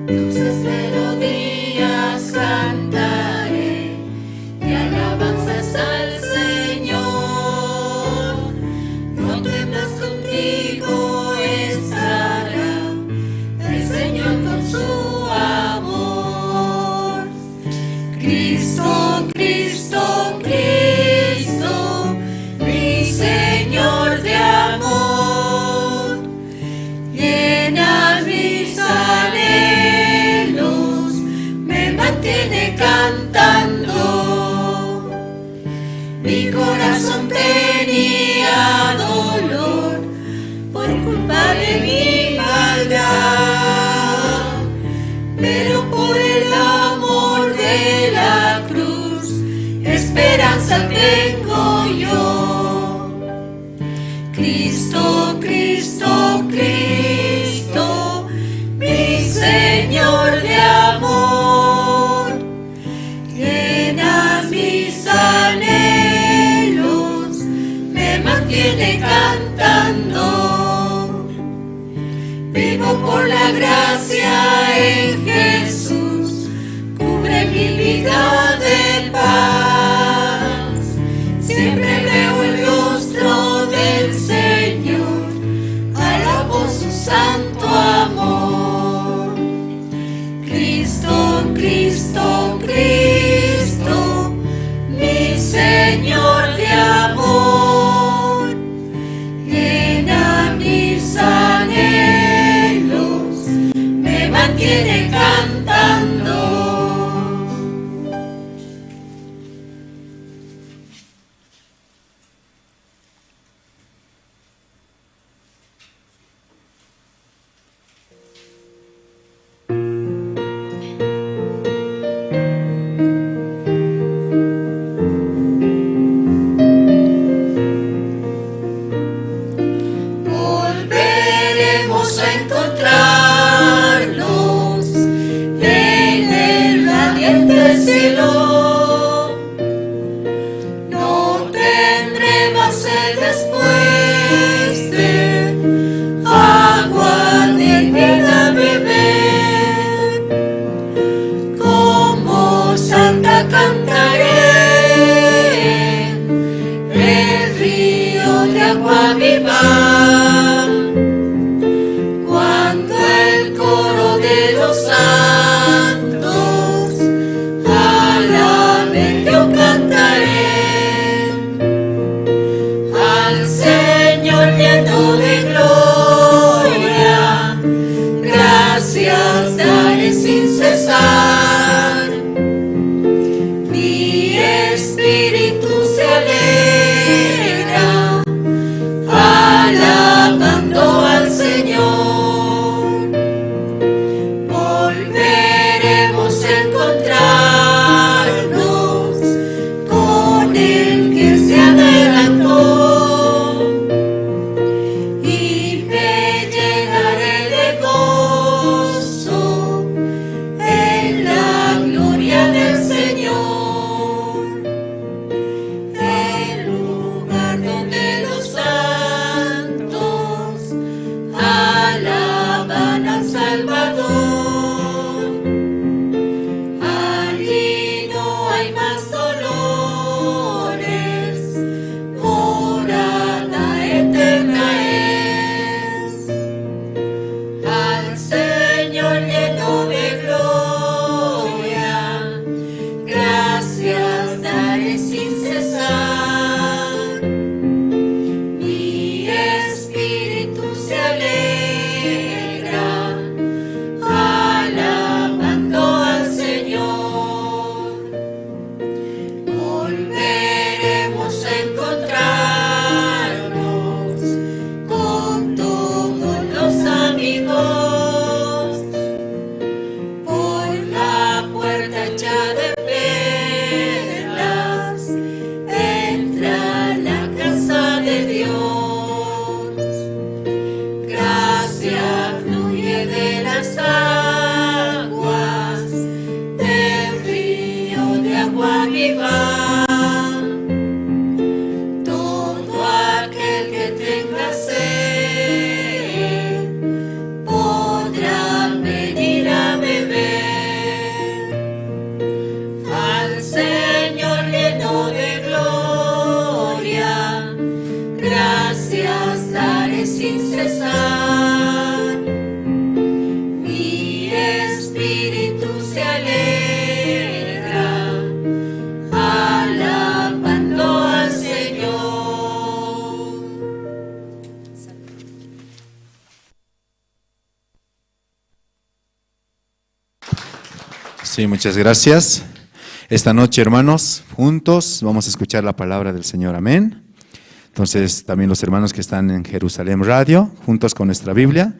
Dulces melodías cantaré y alabanzas al Señor. No temas, contigo estará el Señor con su amor. Cristo, Cristo, Cristo, mi Señor de amor, llena mis anhelos, me mantiene cantando. Mi corazón tenía dolor por culpa de mi maldad, pero por el amor de la cruz, esperanza tengo yo. Cristo, Cristo, Cristo, mi Señor de amor, llena mis anhelos, mantiene cantando. Vivo por la gracia en Jesús, cubre mi vida de paz. Siempre veo el rostro del Señor, alabo su santo amor. Cristo, Cristo, Cristo, mi Señor de amor, llena mis anhelos, me mantiene cantando. Volveremos a encontrarnos en el radiante cielo. No tendré más sed después de agua de vida beber. Como santa cantaré el río de agua viva. Cuando el coro de los santos alaben, yo cantaré al Señor lleno de gloria. Gracias daré sin cesar. Mi espíritu se alegra alabando al Señor. Volveremos a encontrarnos con el que se adelantó y me llenaré de gozo en la gloria del Señor. El lugar donde los santos alaban al Salvador. Allí no hay más dolores, morada eterna es. Al Señor lleno de gloria, gracias daré sin cesar. Mi espíritu se alegra alabando al Señor. Volveremos a encontrarnos con todos los amigos por la puerta hecha de perlas. Entra a la casa de Dios. Gracia fluye de las aguas del río de agua viva. Todo aquel que tenga sed podrá venir a beber. Al Señor lleno de gloria, gracias daré sin cesar. Mi espíritu se alegra alabando al Señor. Sí, muchas gracias. Esta noche, hermanos, juntos vamos a escuchar la palabra del Señor. Amén. Entonces, también los hermanos que están en Jerusalén Radio, juntos con nuestra Biblia,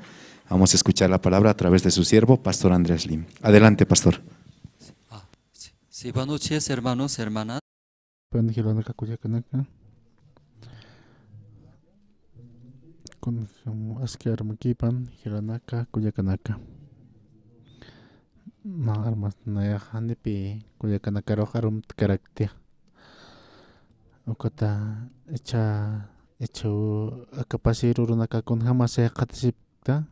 vamos a escuchar la palabra a través de su siervo, Pastor Andrés Lim. Adelante, Pastor. Sí, buenas noches, hermanos, hermanas. armas naya handipi Cuyacanacaro harum karaktia. Okota echa hecho acapasir urunaka con jamás qatisipta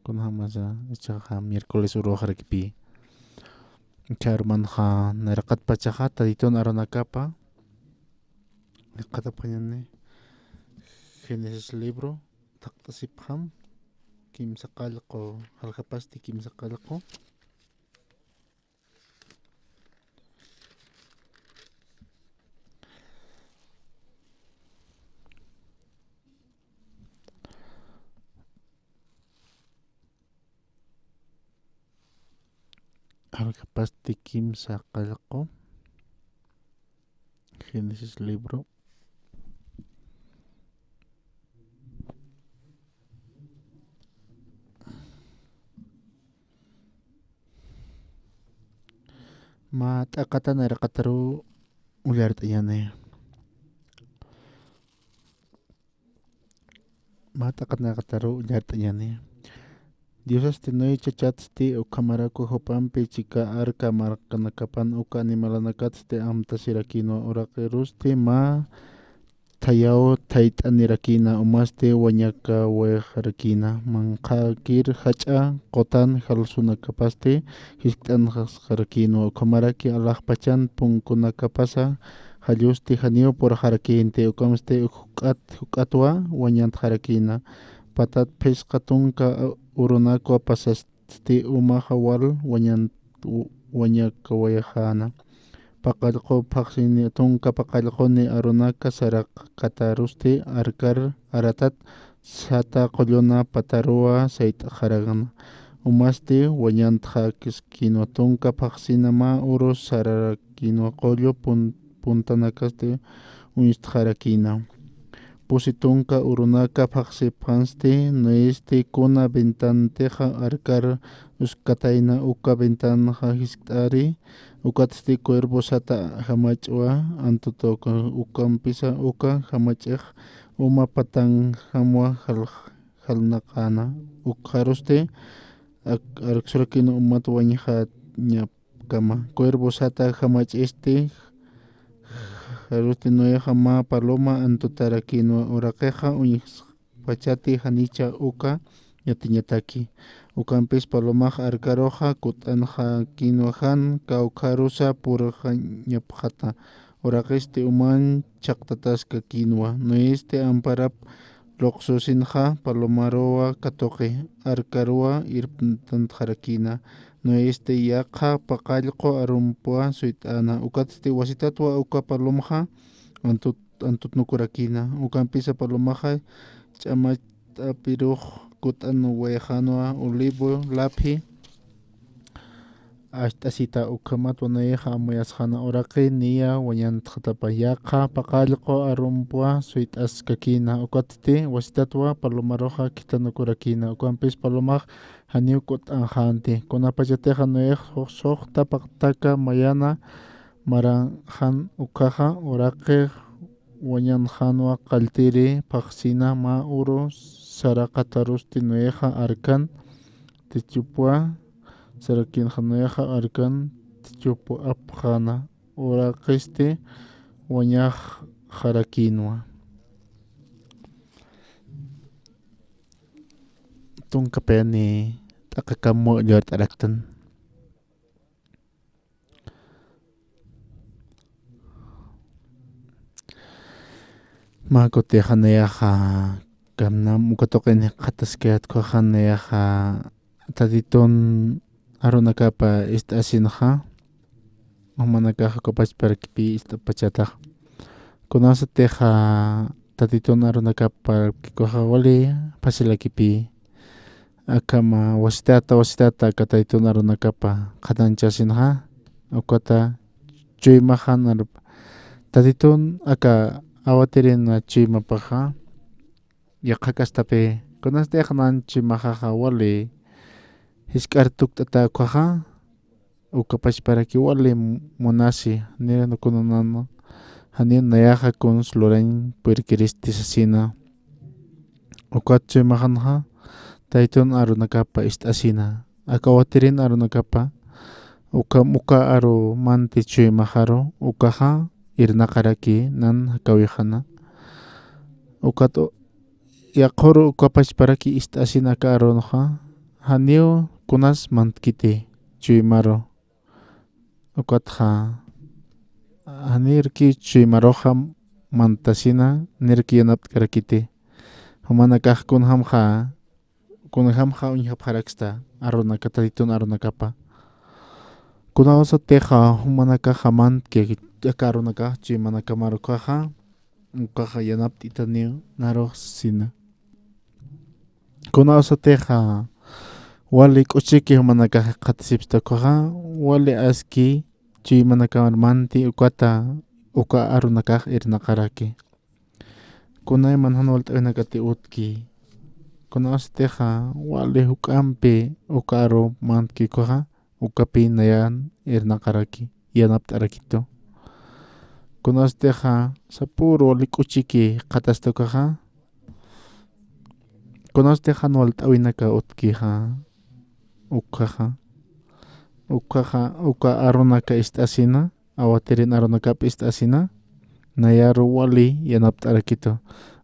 con jamás hecho miércoles uro harkipi charman narqat pachaja taditon aronakapa qatapañani Génesis libro taqtasipjam kimsa qalqo halqapasti kimsa qalqo halqapasti kimsa qalqo Génesis libro ma t'aqata narqataru ullart'ayani ma t'aqata narqataru ullart'ayani Dios noy chachatsti ukamaraku hopampi chika arka markanakapan uka animalanakatsti amta sirakino uraqirusti ma tayao tayt'anirakina umaste wañaka weqarakina manqakir hach'a qotan halsunakapasti hisp'anqasqarakino ukamaraki alaqpachan punkunakapasa hallusti haniu por harakinti ukamasti huk'atwa wañantqarakina patat pisqa tunka urunakua pasasti umahawal wañaka wayajana paqallqu paqsini tunka paqallquni arunaka saraq katarusti arkar aratat sata qolluna patarua sayt'aqaraqna umasti wañantqa kiskino tunka paqsina ma urus sararakino qollu puntanakasti uñistqarakina pusitunka urunaka paqsipansti noesti kuna ventanteja arkar uskatayna uka ventanaja hisp'ari ukatsti cuerpo sata hamach'wa antuto ukampisa uka hamach'ej uma patan hamwa halnaqana ukharusti arqsurakino umat wañija ñapkama cuerpo sata hamach'isti harusti noyaja ma paloma antutarakino uraqiqa pachati hanicha uka ñatiñataki ukampis palomaqa arkaruqa kut'anja kinuwajan kawqarusa purqa ñapqata uraqisti uman chaqtatasqa kinuwa noyeste amparap luqsusinqa palomaruwa katuqi arkaruwa irpantantqarakina noyeste yaqa paqallqu arumpuwa suyt'ana ukatsti wasitatwa uka palomaqa antutnukurakina ukampisa palomaqa ch'amat'apiruq kut'an wayajanwa olivo laphi asht'asita ukamatwa noyaja amayasqana uraqi niya wañantqatapa yaqa paqallqu arumpuwa suyt'askakina ukatsti wasitatwa palomaruqa kitanukurakina ukanpis palomaq haniu kut'anjanti kunapachatiqa noyaj suqta paqtaka mayana maranjan ukaqa uraqi wañanjanwa qaltiri paqsina ma uru saraqatarusti noyaja arkan tichupua sarakinqa noyaja arkan tichupu apqana uraqisti wañaqharakinwa tunkapeni t'aqakamu llurt'araqtan makuteqa noyaja kamnam ukatuqini qatasqayatkuqa noyaja taditun arunakapa ist'asinaqa umanakaqa kopachparkipi ist'apachataq kunasatiqa taditun arunakapa kikuqa wali pasilakipi akama wasitata kataytun arunakapa qatanchasinaqa ukata chuymaqa taditun aka awatirina chuymapaqa yaqa kastapi kunastiqa nanchuymaqa wali hisk'ar tukt'ata kuaqa ukapachparaki wali munasi nirana kunanana hanin nayaqa kun slorain puirkiristisasina ukachuymaqa taytun arunakapa ist'asina akawatirin arunakapa uka aru manti chuymaqaru ukaqa irnaqaraki nan hakawijana ukato yaqoro ukapash paraki istasinaka aronoja hanio kunas mantkiti chuimaro ukatja hanirki chuimaroja mantasina nirki yanap karakiti humanakaj kunhamja uñhapjaraksta aronaka tatitun aronakapa kunawasa teja humanakaja mantki yakaronaka chuimanakamarokaja ukaja yanaptitaniu narojsina kunawasa teja wali k'uchiki humanakaja qatisipstakoja wali aski chuimanakamar ukata uka aronakaj irnaqaraki kunayman hanwalt'uynakati utki kunawasa teja wali huk'anpi uka aro mantkikoja ukapi nayan irnaqaraki yanapt'arakito kunawasa teja sapuro wali k'uchiki qatastokaja kunawasa teja hanwalt'uynaka utkija uka aronaka ist'asina awatirin aronakapi ist'asina nayaro wali yanapt'arakito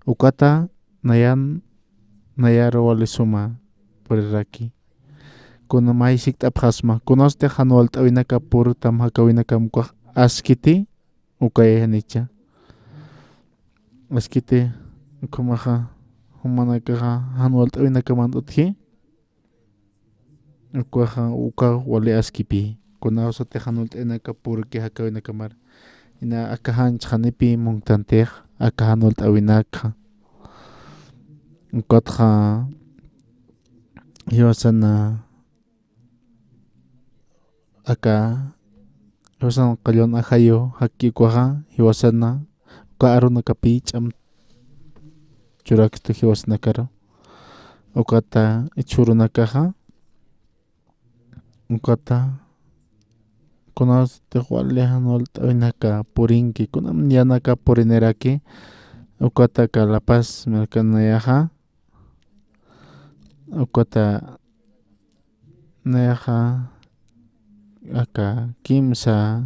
ukata nayaro wali suma puriraki kuna maysik t'apjasma kunawasa teja hanwalt'uynaka purutam hakawinaka mukuaj askiti ukayajnicha askiti ukamaja humanakaja hanwalt'uynakaman utji ukuaja uka wali askipi kunawasa teja hanwalt'uynaka puriki hakawinakamar ina akajanchik hanipi muntantej aka hanwalt'uynakja ukatja hiwasana aka hiwasana qallwan ajayo hakikuaja hiwasana uka aronakapi ch'am churaksta hiwasanakaro ukata ichurunakaja ukata kunawasa teja wali hanwalt'uynaka purinki kunam yanaka purinaraki ukata kalapas markanayaja ukata nayaja aka kimsa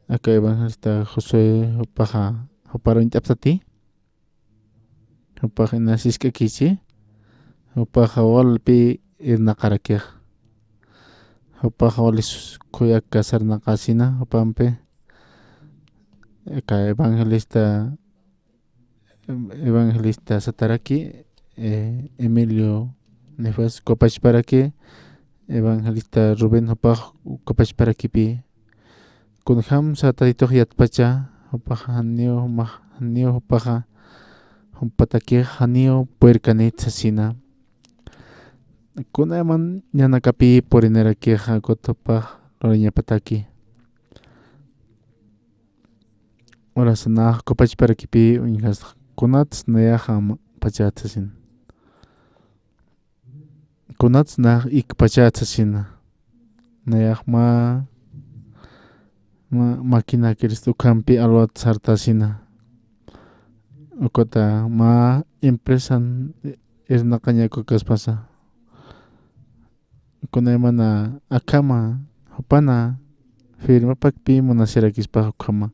aka evangelista José upaja uparon t'apsati upaja nasishka kichi upaja walpi irnaqarakej upaja wali kuyak kasarnaqasina upanpi aka evangelista Sataraki Emilio nifas kopachparaki evangelista Rubén upaj kopachparakipi kunjamsa tatitoj yatpacha upaja hanio upaja humpatakej hanio puerkanitsasina kunaman yanakapi purinarakeja kutupaj loriñapataki orasana kopachparakipi uñjas kunats nayaja pachatsasin kunats na ikpachatsasin nayaj makina Cristo kampi alwat sartasina ukata empresan irnaqañaku kaspasa kunaymana akama hupana firmapakpi munasirakispa hukama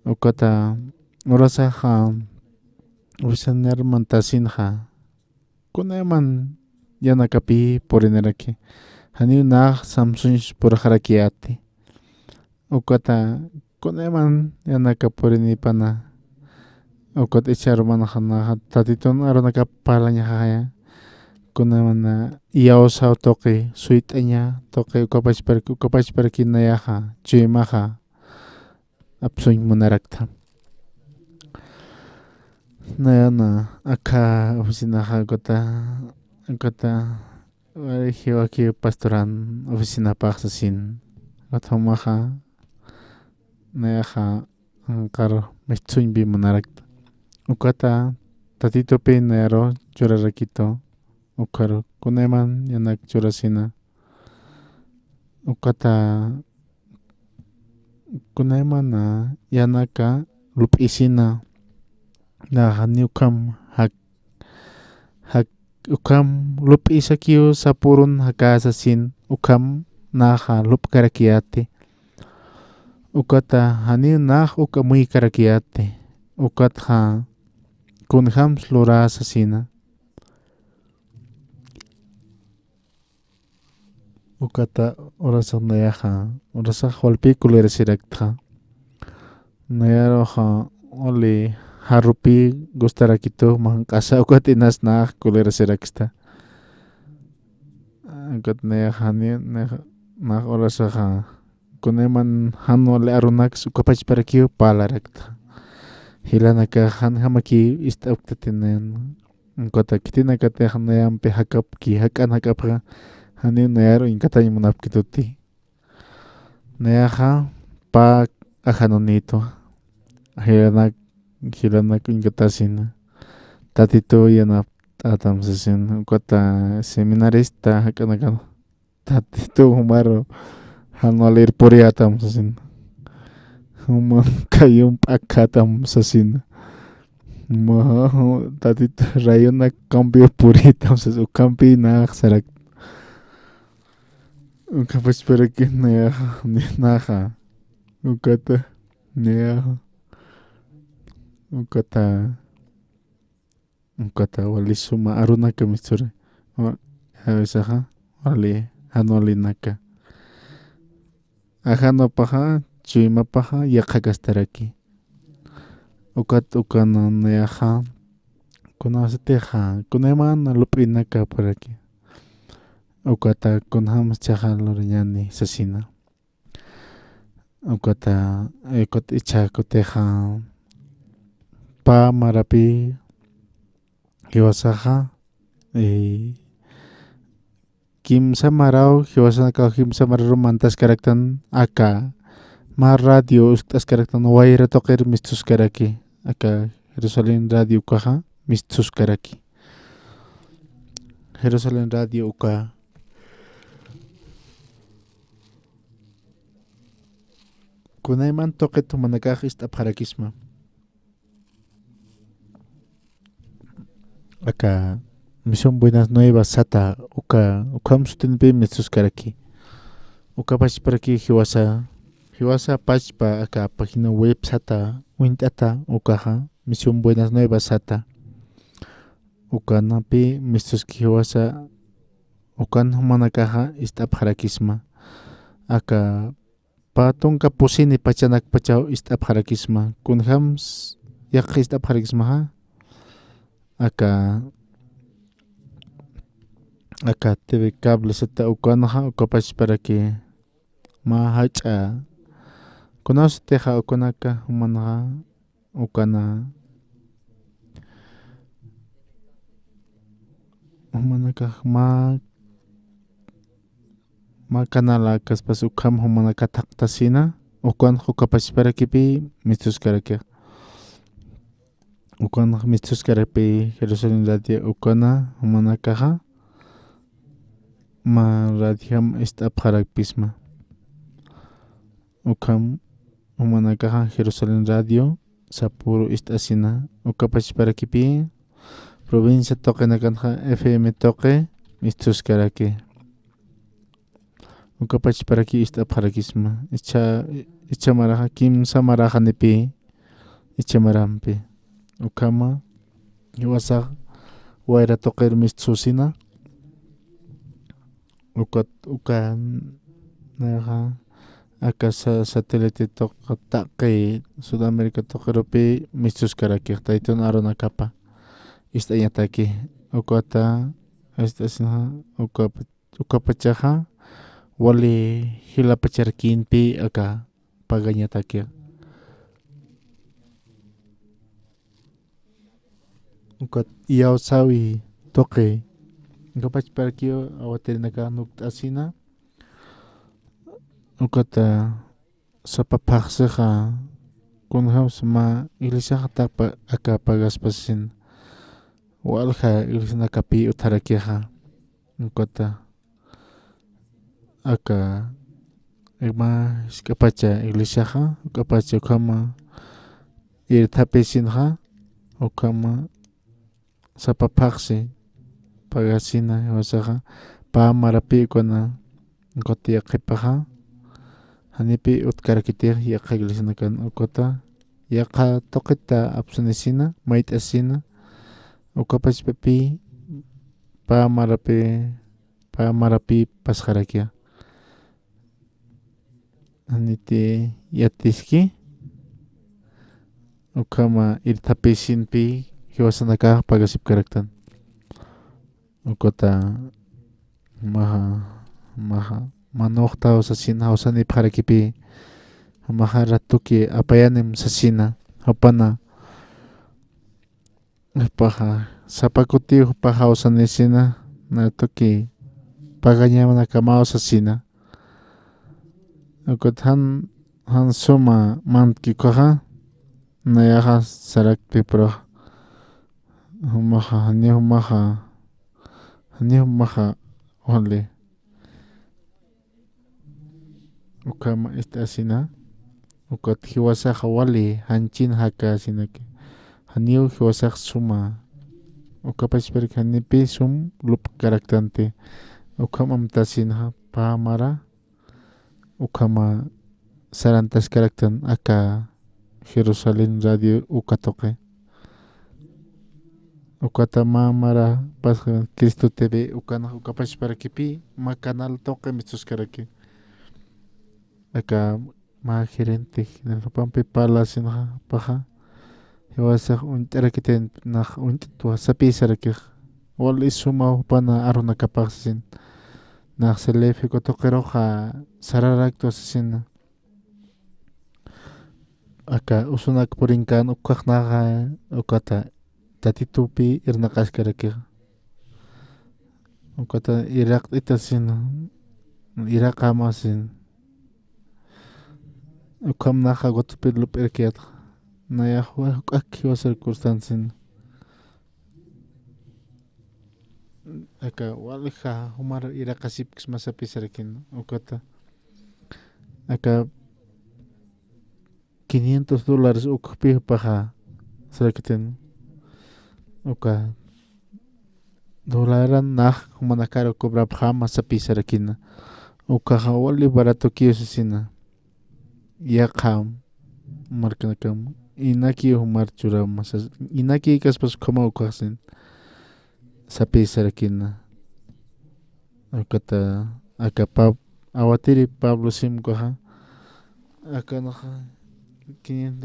ukata urasaja usanarmantasinja kunayman yanakapi purinaraki haniu naj samsunch purajarakiyati ukata kunayman yanaka purinipana ukata icharumanaja tatitun aronaka palañajaya kunamana yawsa toqi suit'aña toqi ukapachparki nayaja chuymaja apsuñ munarakta nayana aka oficinaja ukata jiwaki pastoran oficinapaqsasin athumaja nayaja ankar mich'uñpi munarakta ukata tatitopi nayaro churarakito ukaro kunayman yanak churasina ukata kunaymana yanaka lup'isina naja niukam ukam lup'isakiyu sapurun hakasasin ukam naja lup'karakiyati ukata haniu naj uka muy karakiyati ukatja kunhams loras asina ukata orasan nayaha orasa holpi kulera sirakta nayaroha oli harupi gustarakito mangkasa ukatinas na kulera siraksta ukat nayaha na orasa kuneman hanwale arunak ukapach parakio palarakta hilanaka han hamaki istauktatinen kota kitina kate hanayam pe hakap ki hakan hakapra hanin nayaro inkatay munapkituti nayaha pa ajanonito hilanak inkatasin tatito yanap atamsasin kota seminarista hakan tatito humaro hanwalir puri atamsasin human kayong pakatam sa sin tati rayon na cambio puritam sa ukampi na sarak ukapas para que naka ukata wali suma aruna kamisura avisaha wali hanwali naka ajano paha Chima paha yakakastaraki ukana nayaha kunasateja kuneman lupinaka paraki ukata kunham chaja loriñani sasina ukata ekot ichakoteja pa marapi hiwasaja kim samarao hiwasanaka kim samaro mantas karaktan aka ma radio ustas karaktan waira toker mistus karaki aka Jerusalén radio kaha mistus karaki Jerusalén radio uka kunayman toke tumanakajis tapharakisma aka misión buenas nuevas sata ukam sutinpe mistus karaki uka pachparaki hiwasa pachpa aka página web sata wintata ukaha misión buenas nuevas sata ukanapi mistus hiwasa ukan humanakaha istapharakisma aka patunka pusini pachanak pachao istapharakisma kunhams yak istapharakisma aka TV cable sata ukanaha ukapach para que mahacha kunasteja ukanaka humanaha ukana humanaka ma kanala kaspas ukam humanaka taktasina ukan ukapach para que pi mistus karake ukan mistus karape Jerusalén radio ukana humanaka ma radiam istapharak pisma ukam humanakaha Jerusalén radio sapuro istasina ukapach para kipi provincia toque nakanja FM toque mistus karake ukapach para ki istapharakisma icha maraja kim samaraja nepi icha marampi ukama iwasa waira toque mistusina ukan naha akasa satélite toque Sudamérica toquerope mistus karaki taiton arona capa istayataki ukata estasina ukapachaja wali hilapacharkin pi aka paganyataki ukat iyaw sawi toque kapach parkio awatirnaka nuktasina ukata sapapaksaja kunhams ma iglesia tapa aka pagaspasin walja iglesia nakapi utarakiha ukata aka igma iskapacha iglesia ja ukapacha ukama irtapesinja ukama sapapakse pagasina wasaja pa marapi kona kotia kepaja hanipi utkarakiti yaka iglesia nakan ukota yaka tokita apsunisina maitasina ukapachpapi pamarapi pasqarakia aniti yatiski ukama irtapisinpi hiwasanakaq pagasipkaraktan ukata maha manuqta usasina hawsani paqarakipi maha ratuki apayanim sasina hapana paja sapakuti paja usanisina natuki pagañamana kamao sasina ukut han suma mantkikuqa nayaqa sarakpi pro humaqa humaqa wale ukama asina ukut hiwasaqa wali hanchin haka sinaki haniu hiwasaq suma ukapachparik hanipi sum lup karaktante ukamamtasina pamara ukama sarantas karaktan aka Jerusalén radio ukatoke ukata mamara pasqa Cristo TV ukana ukapachparakipi ma canal toque mistuskaraki aka ma gerente nalpampi palasinqa paja hiwasaq unt'arakiten naq unt'atwa sapisarakij wal isuma upana arunakapaqsin naq selefi kotoqiroqa sararakto sasina aka usunak purinkan ukaqnaqa ukata tatitupi irnaqashkarakij ukata iraqt'itasin iraqamasin ukamnaqa gotupi lup'irkiyatqa nayaq k'ak hiwasarkursansin aka walija humar iraqasipkis masapisarakin ukata aka $500 ukpi paja sarakiten uka dolaran naq humanakaro cobrapja masapisarakina ukaqa wali barato kiyusasina yaqam markanakam inaki humar chura masas inaki kaspas kama ukaqsin sapisarakina ukata aka awatiri Pablo Simkoja aka naqa $500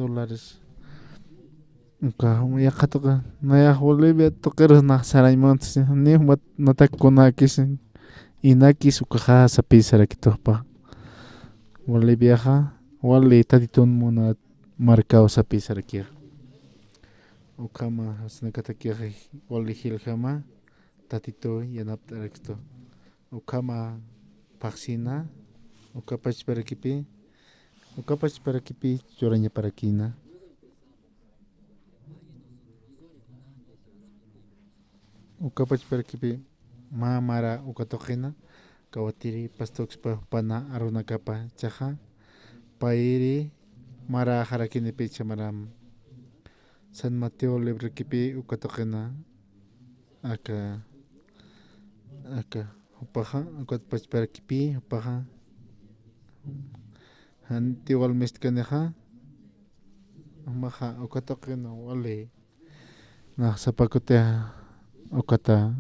uka yaqatuqa nayaq Bolivia tuqiros naq saraymuntas ni natakunakis inakis ukaqa sapisarakituqpa Boliviaqa wali tatitun muna marcao sapisarakiqa ukama hasnakatakiqa wali hiljama tatito yanapt'arakto ukama paqsina ukapachparakipi churañaparakina ukapachparakipi mamara ukatoqina kawatiri pastokspa pana arunakapa chaqa pairi mara harakinipi chamaram San Mateo Librekipi ukatoqina aka upaqa ukapachparakipi upaqa Antigual Mixtcaneja maja ukatoqina wali naq sapakutea ukata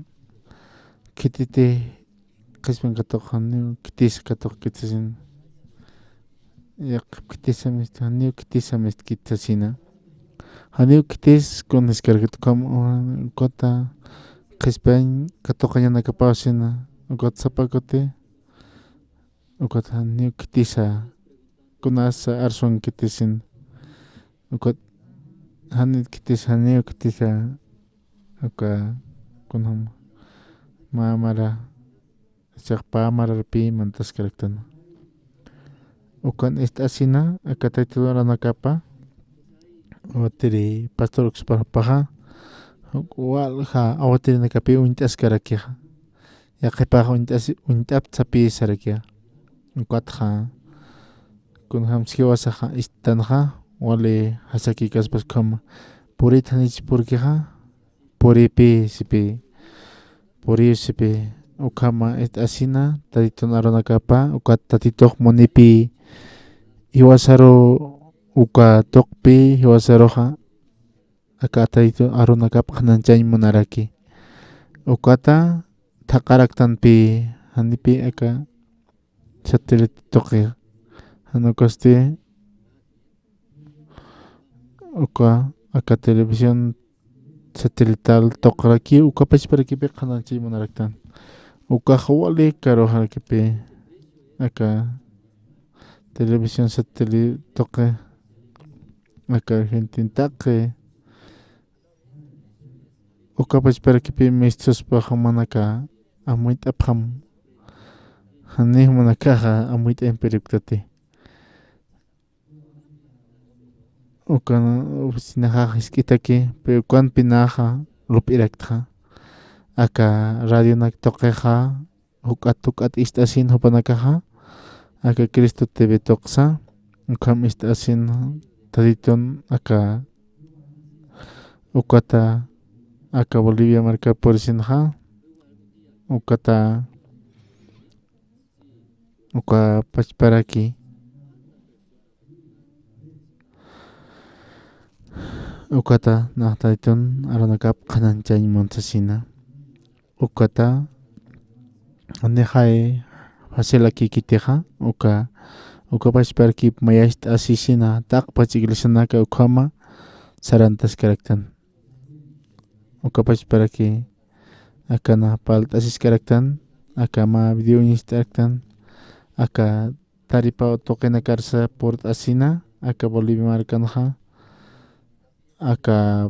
kititi qisman katoqani kitis katoq kitasin yaq kitisamis haniu kitisamis kitasina haniu kitis con descargatukam ukata qispan katoqañanakapawsina ukata sapakute ukata haniu kitisa kunasa arson kitisin ukat haniu kitisa uka kunam mamara chaqpa mararpi mantaskaraqtana ukan asina akatayturanakapa awatiri pastor ukspapaqa walja awatirinakapi unt'askarakiqa yaqipaqa unt'aptsapi sarakiqa ukatqa kunham siwasaqa istanqa wali hasaki kaspas kama purita nichipurkiqa puripi sipi ukama asina tatito naronakapa uka tatitoq munipi hiwasaro uka toqpi hiwasaroqa aka tayto arunakap kananchay munaraki ukata thaqaraktanpi hanipi aka satélite toqi hanukaste uka aka televisión satelital toqraki ukapachparakipi qananchay munaraktan uka hawali karo harakipi aka televisión satélite toqi aka Argentintaqi ukapachparakipi mistuspaq manaka amuit apham hanih manakaja amuit emperiktati ukan oficinaja iskitaki pero kuan pinaja lupirakta aka radio nak toqeja hukat istasin hupanakaja aka Cristo TV toqsa ukam istasin taditon aka ukata aka Bolivia marca por sinja ukata uka pachparaki ukata nahtaiton aranakap qananchay montasina ukata anejay haselaki kiteja uka pachparaki mayast asisina taq pachiglishanaka ukama sarantas karaktan uka pachparaki akana paltasis karaktan akama video instaraktan aka taripa toqena karsa port asina aka Bolivia marcanja aka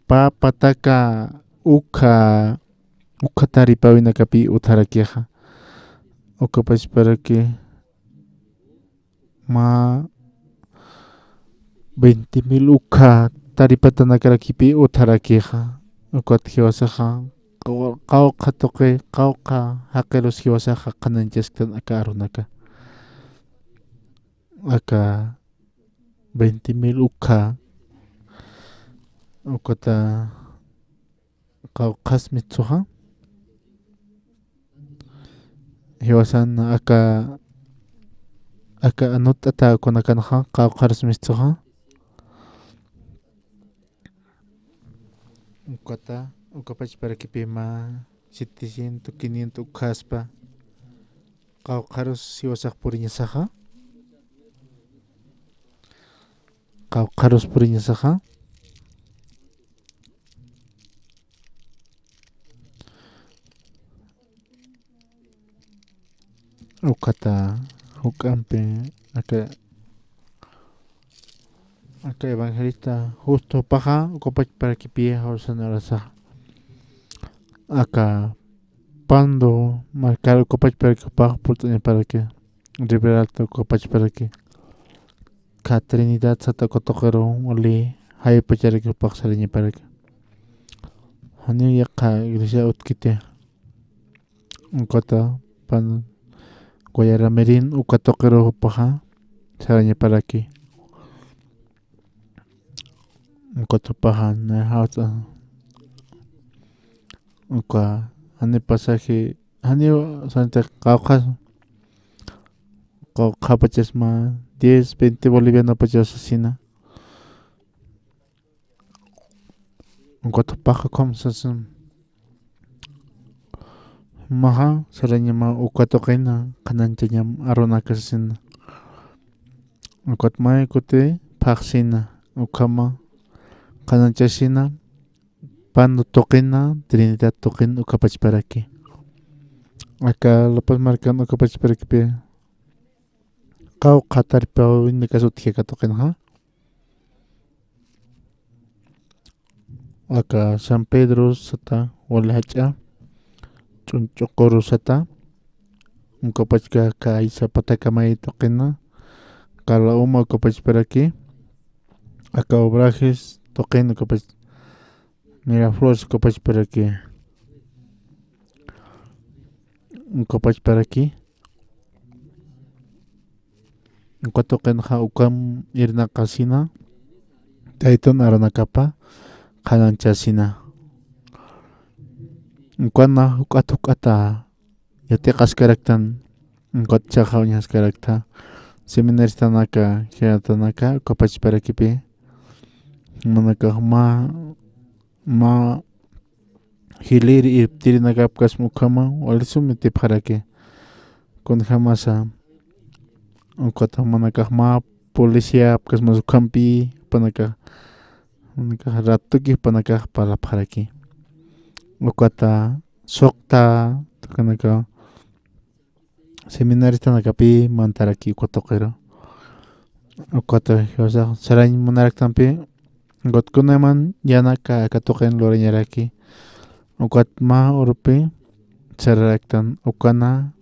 pataka uka taripa winakapi utarakiaja uka pachparaki ma 20,000 uka taripatanakarakipi utarakiaja uka tjiwasaja qawqa toqi qawqa haqilos tjiwasaja qananchasktan aka arunaka aka 20,000 uka ukata qawqas mitsuja hiwasan aka anutata kunakanaja qawqaras mitsuja uka pachparakipi ma 700 500 ukaspa qawqaros siwasaq puriñasaja qawqaros puriñasaja ukata hukampe aka evangelista justo paja uka pachparakipi hawsanarasa aka pando marcar uka pachparaki paja oportunidad para que liberar uka pachparaki ka Trinidad sata kotoqero oli hay pacharaki paksaliña para que hani yaqa iglesia utkite ukata pan Guayaramerin uka toqero paja saraña para que ukata paja na hawta uka hani pasaje hani santa qawqa pachasma 10-20 boliviano pachas asina ukata paja komsasun maha saraña ma uka toqena qananchañam arunakasina ukat may kuti paqsina ukama qananchasina pando toqena Trinidad toqen uka pachparaki aka La Paz marcan uka pachparakipi qawqa taripa winakaso tijeka toqenja aka San Pedro sata wala hacha ch'unch'uquru sata uka pachka ka isa patakamay toqena kala uma uka pachparaki aka Obrajes toqen uka pach Miraflores uka pachparaki uka toqenja ukam irnaqasina tayton aranakapa qananchasina ukana ukata yatiqaskaraktan ukata chaqawñaskarakta seminaristanaka hiyatanaka uka pachparakipi manakah ma hilir iptirinakapkas mukhama walisumi tipharaki kunhamasa ukata manakah ma policía apkas masukampi panakah ratuki panakah palapharaki ukata sokta kanaka seminarista nakapi mantaraki ukatoqero ukata hiwasa sarañ munaraktampi gotkunaman yanaka katoqen loreñaraki ukat ma urupi sararaktan ukana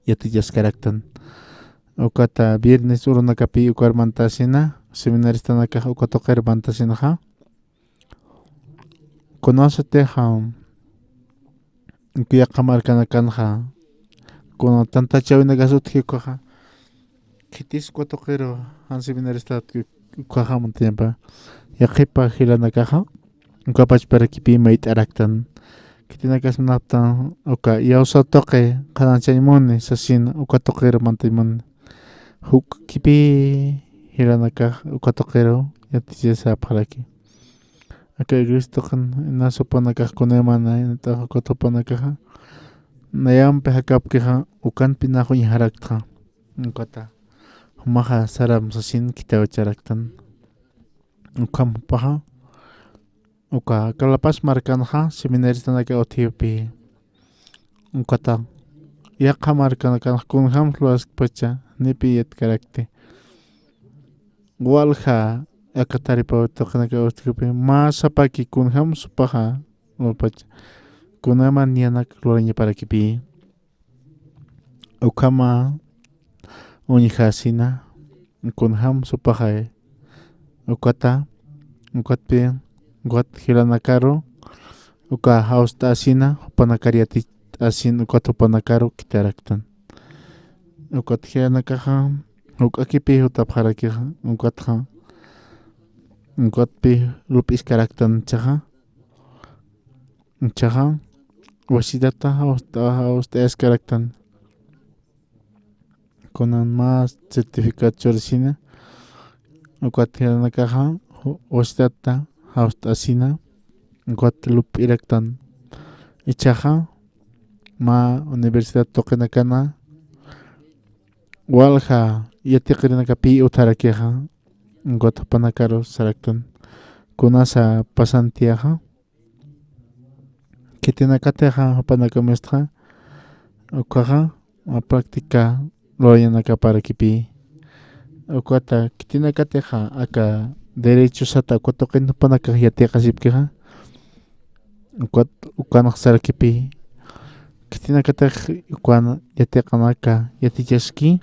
yatillaskaraktan ukata viernes urunakapi ukar mantasina seminarista naka ukatoqer mantasinaja conócete kuyaqa markanakanja kuno tanta chawinakasutki ukaja kitis ukatoqero han seminarista ukaja mantañapa yaqipa hilanakaja ukapach parakipi mayt'araktan kitinakas munaptan uka yawsatoqe qanachaymuni sasina ukatoqero mantaymuni huk kipi hilanakaj ukatoqero yatillasa aka iglestoqan nasupanakajkunamana inataq ukatopanakaja nayanpi hakapkiqa ukanpi najuñajarakta ukata humaja saram sasin kitawacharaktan ukampaja uka Kalapash markanaja seminarista naka otiyupi ukata yaqa markanakaj kunjam luaspacha nipi yatkarakti walja akataripa toqnaka otiyupi masapaki kunjam supaja ulpacha kunaman yanak loreñaparakipi ukama uñijasina kunjam supaja ukata ukatpi ukat hilanakaro uka hausta asina upanakariati asin ukat upanakaro kitaraktan ukat hilanakaja ukakipi utapharakija ukatja ukatpi lupiskaraktan chaja wasitata hausta eskaraktan kunan mas certificado chorisina ukat hilanakaja wasitata hausta asina ukat lupiraktan ichaja ma universidad toqinakana walja yatiqirinakapi utarakija ukat panakaro saraktan kunasa pasantiaja kitinakateja panakamestra ukaja a práctica loyanakaparakipi ukata kitinakateja aka derecho sata ukatoqin panaka yatiqasipkija ukat ukanaq sarakipi kitinakatej ukana yatiqanaka yatillaski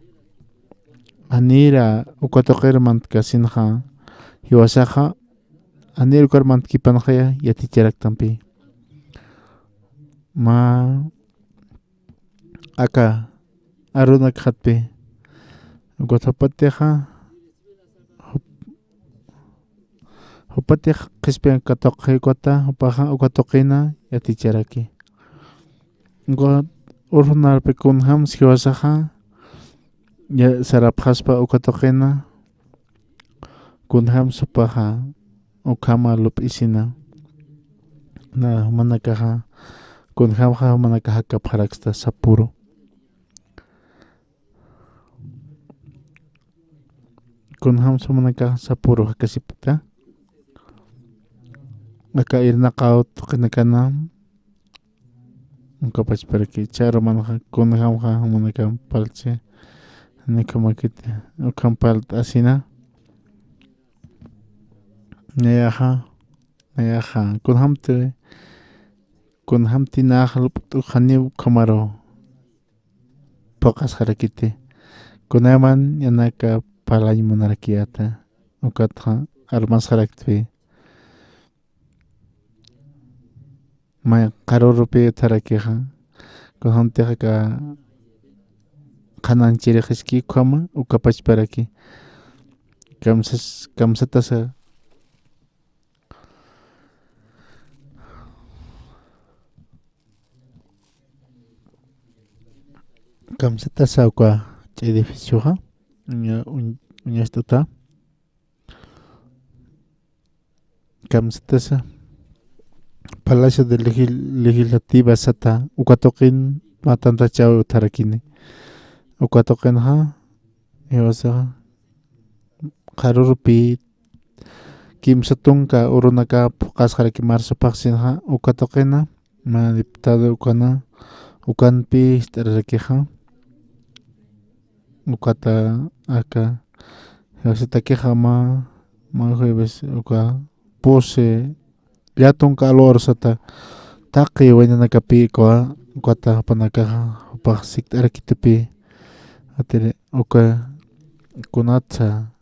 anira ukatoqermantka sinja hiwasaja anira ukarmantkipanaja yaticharaktanpi ma aka arunakjatpi ukatapateja upatej qhispian katoqikota upaja ukatoqina yaticharaki ukat urhunarpi kunjam hiwasaja ya sarapjaspa ukatoqina kunjam supaja ukama lup'isina na manakaja kunjamja manakaja kapharaksta sapuro kunjam sumanakaja sapuro hakasipta aka irnaqaw tuqinakana ukapach paraki charo manaja kunjamja manaka palche nikamakiti ukam palt asina nayaja kunjamti najaluptu janiw kamaro paqas harakiti kunaman yanaka palay munarakiata ukatja armas harakti ma qarurupi tarakija kunjamtija qananchiriqiski kama ukapach paraki kamsatasa uka edificioja uñastuta kamsatasa Palacio de Legislativa sata ukatoqin matantachaw tarakini ukatoqin ha iwasa qarurupi kimsa tunka urunaka qasqaraki marsupaqsin ha ukatoqina ma diputado ukana ukanpi istararakiqa ukata aka iwasitakiqa ma jueves uka puse Yatun calor sata taqi waynanakapi kwa kwata panakaja upaq siktarakitupi atire uka kunatsa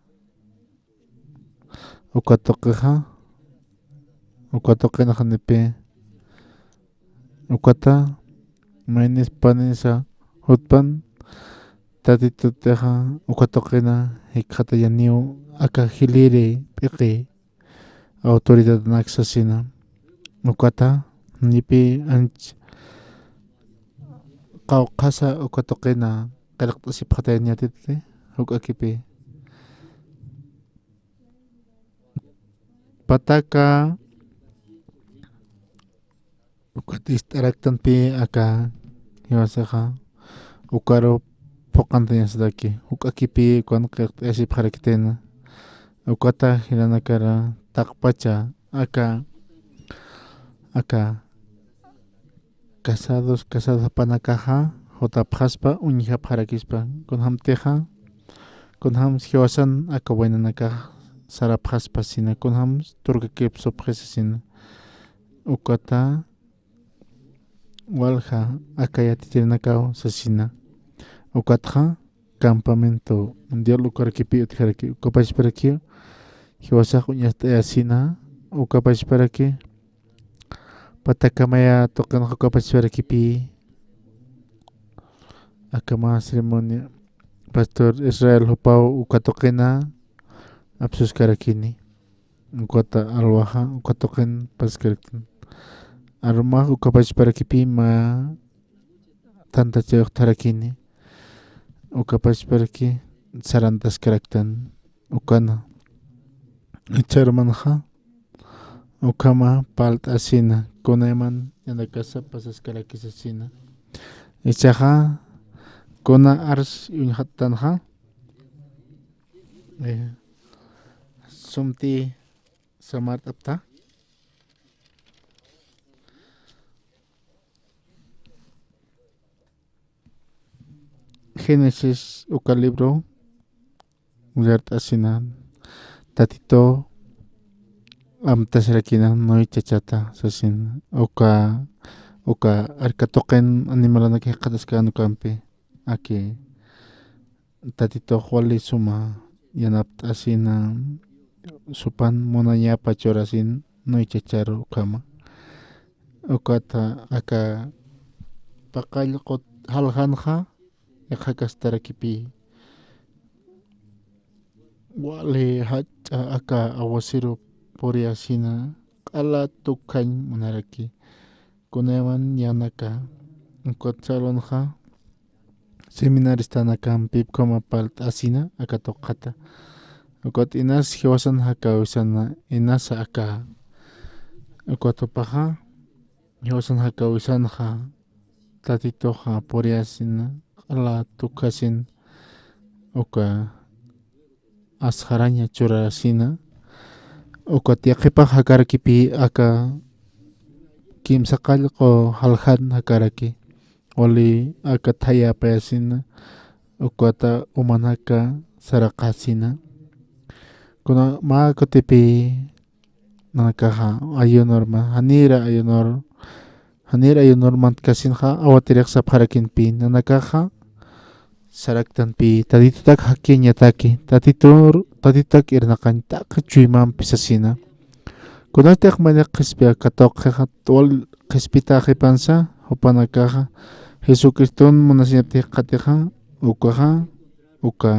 uka toqija uka toqinajanipi ukata mainis panisa hutpan tatituteja uka toqina hikjata yaniu aka hiliri p'iqi autoridad naksasina ukata nipi anch qawqasa ukatoqina qelqt'asipqatayñatiti hukakipi pataka ukatist'araktanpi aka iwasaqa ukaro poqantañasdaki hukakipi kuan qelqt'asipqarakitena ukata hiranakara taqpacha aka casados panakaja jotapjaspa uñijapjarakispa kunhamteja kunham hiwasan aka waynanaka sarapjaspa sina kunham turkakipsupjesa sina ukata walja aka yatitirinakaw sasina ukatja campamento mundial ukarkipi utjaraki ukapachparaki hiwasaq uñast'ayasina ukapachparaki patakamaya toqanqa ukapachparakipi akama ceremonia pastor Israel Hupaw ukatoqina apsuskarakini ukata alwaja ukatoqin paskaraktin armaj ukapachparakipi ma tantachayuqtarakini ukapachparaki sarantaskaraktan ukana icharmanja ukama palt'asina kunayman yanakasa pasascarakisasina ichaqa kuna ars uñhatanja sumti samart'apta Génesis uka libro uyart'asina tatito amtasrakina noy chachata sasin uka arkatoqen animalanaki qataskanu kampi aki tatito wali suma yanapt'asina supan munañapa chorasin noy chacharu kama ukata aka paqallqut halhanja yaqhakastarakipi wali hacha aka awasiru puriasina q'ala tukhañ munaraki kunayman yanaka ukatsalonja seminaristana kampi kama palt'asina aka toqata ukat inas hiwasan haka wisana inasa aka ukatupaja hiwasan haka wisanja tatitoja puriasina q'ala tukhasin uka asqaraña churasina ukat yaqipaq hakarakipi aka kimsa qallqu halhan hakaraki wali aka thayapayasina ukata umanaka saraqasina kuna ma kutipi nanakaja ayunorma hanira ayunor mantkasinja awatiriqsapqarakinpi nanakaja saraktanpi tatitutak hakiñataki tatitak irnaqañtak chuymanpi sasina kunatiq mana qispi akatoqqa tuwal qispita qipansa hupanakaja Jesucristun munasinaptiq qatiqa uka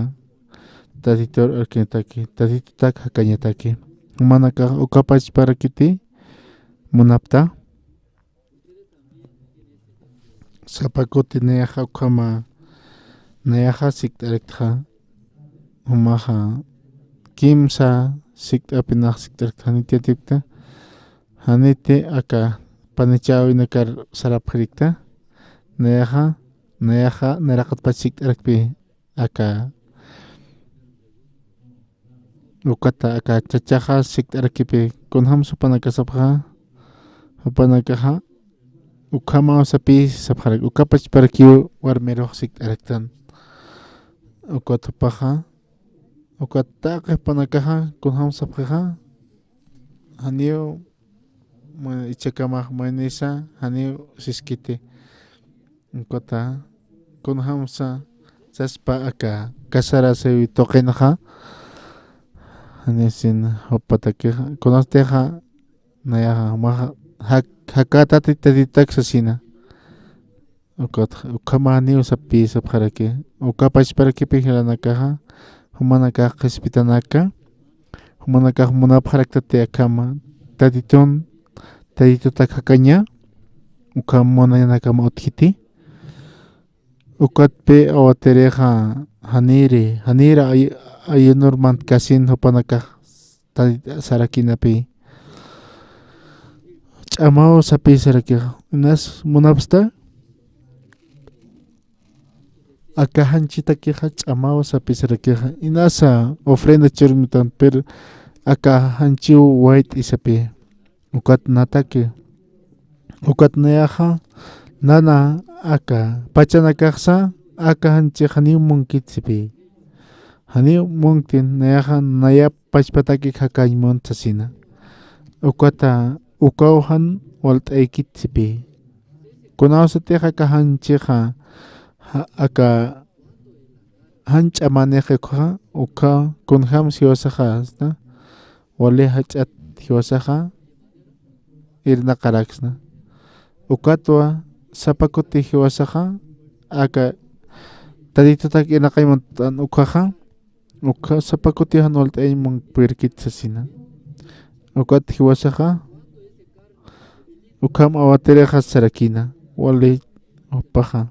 tatitor arkinataki tatitutak hakañataki manakaja ukapachparakiti munapta sapakuti neyaja ukama neyaja sikt'ariktja umaja kimsa sikt'apinaq sikt'ariktja nitiatikta Hanite aka panichao inakar saraphrikta. Neha nerakat pachik rakpi aka ukata aka chachaja sik rakipi kunham supanaka sapha upanakaha ukama sapi sapharak ukapach parakiu warmero sik araktan ukatapaha ukataka panakaha kunham saphaha haniu ichakamah manisa haniu siskite ukata kunham sa saspa aka kasara sewi tokenaha hanisin hopatakeha kunasteja nayaha maha hakata tititak sasina ukama haniu sapi sapharake ukapach parakipi hilanakaha humanaka qispitanaka humanaka munapharaktate akama taditutak hakaña ukamonanaka utkiti ukatpe awatereja hanira ayunurman kasin hupanaka sarakinapi ch'amao sapi sarakiqa inas munapsta akajanchitakiqa ch'amao sapi sarakiqa inasa ofrenda churmitan pero akajanchiu wayt isapi ukat nataki ukat nayaja nana aka pachanakaqsa akajanchik haniu munkitsipi haniu munkin nayaja naya pachpataki hakaymun tasina ukata ukauhan walt'aykitsipi kunawsatiqa kajanchikqa aka hanch'amaneqqa uka kunham siwasaqa wale hach'at hiwasaqa irnaqaraksna ukatwa sapakuti hiwasaqa aka taditutak irnaqayman ukaqa uka sapakutihan walt'ayman pirkitsasina ukat hiwasaqa ukam awatereqa sarakina wale upaqa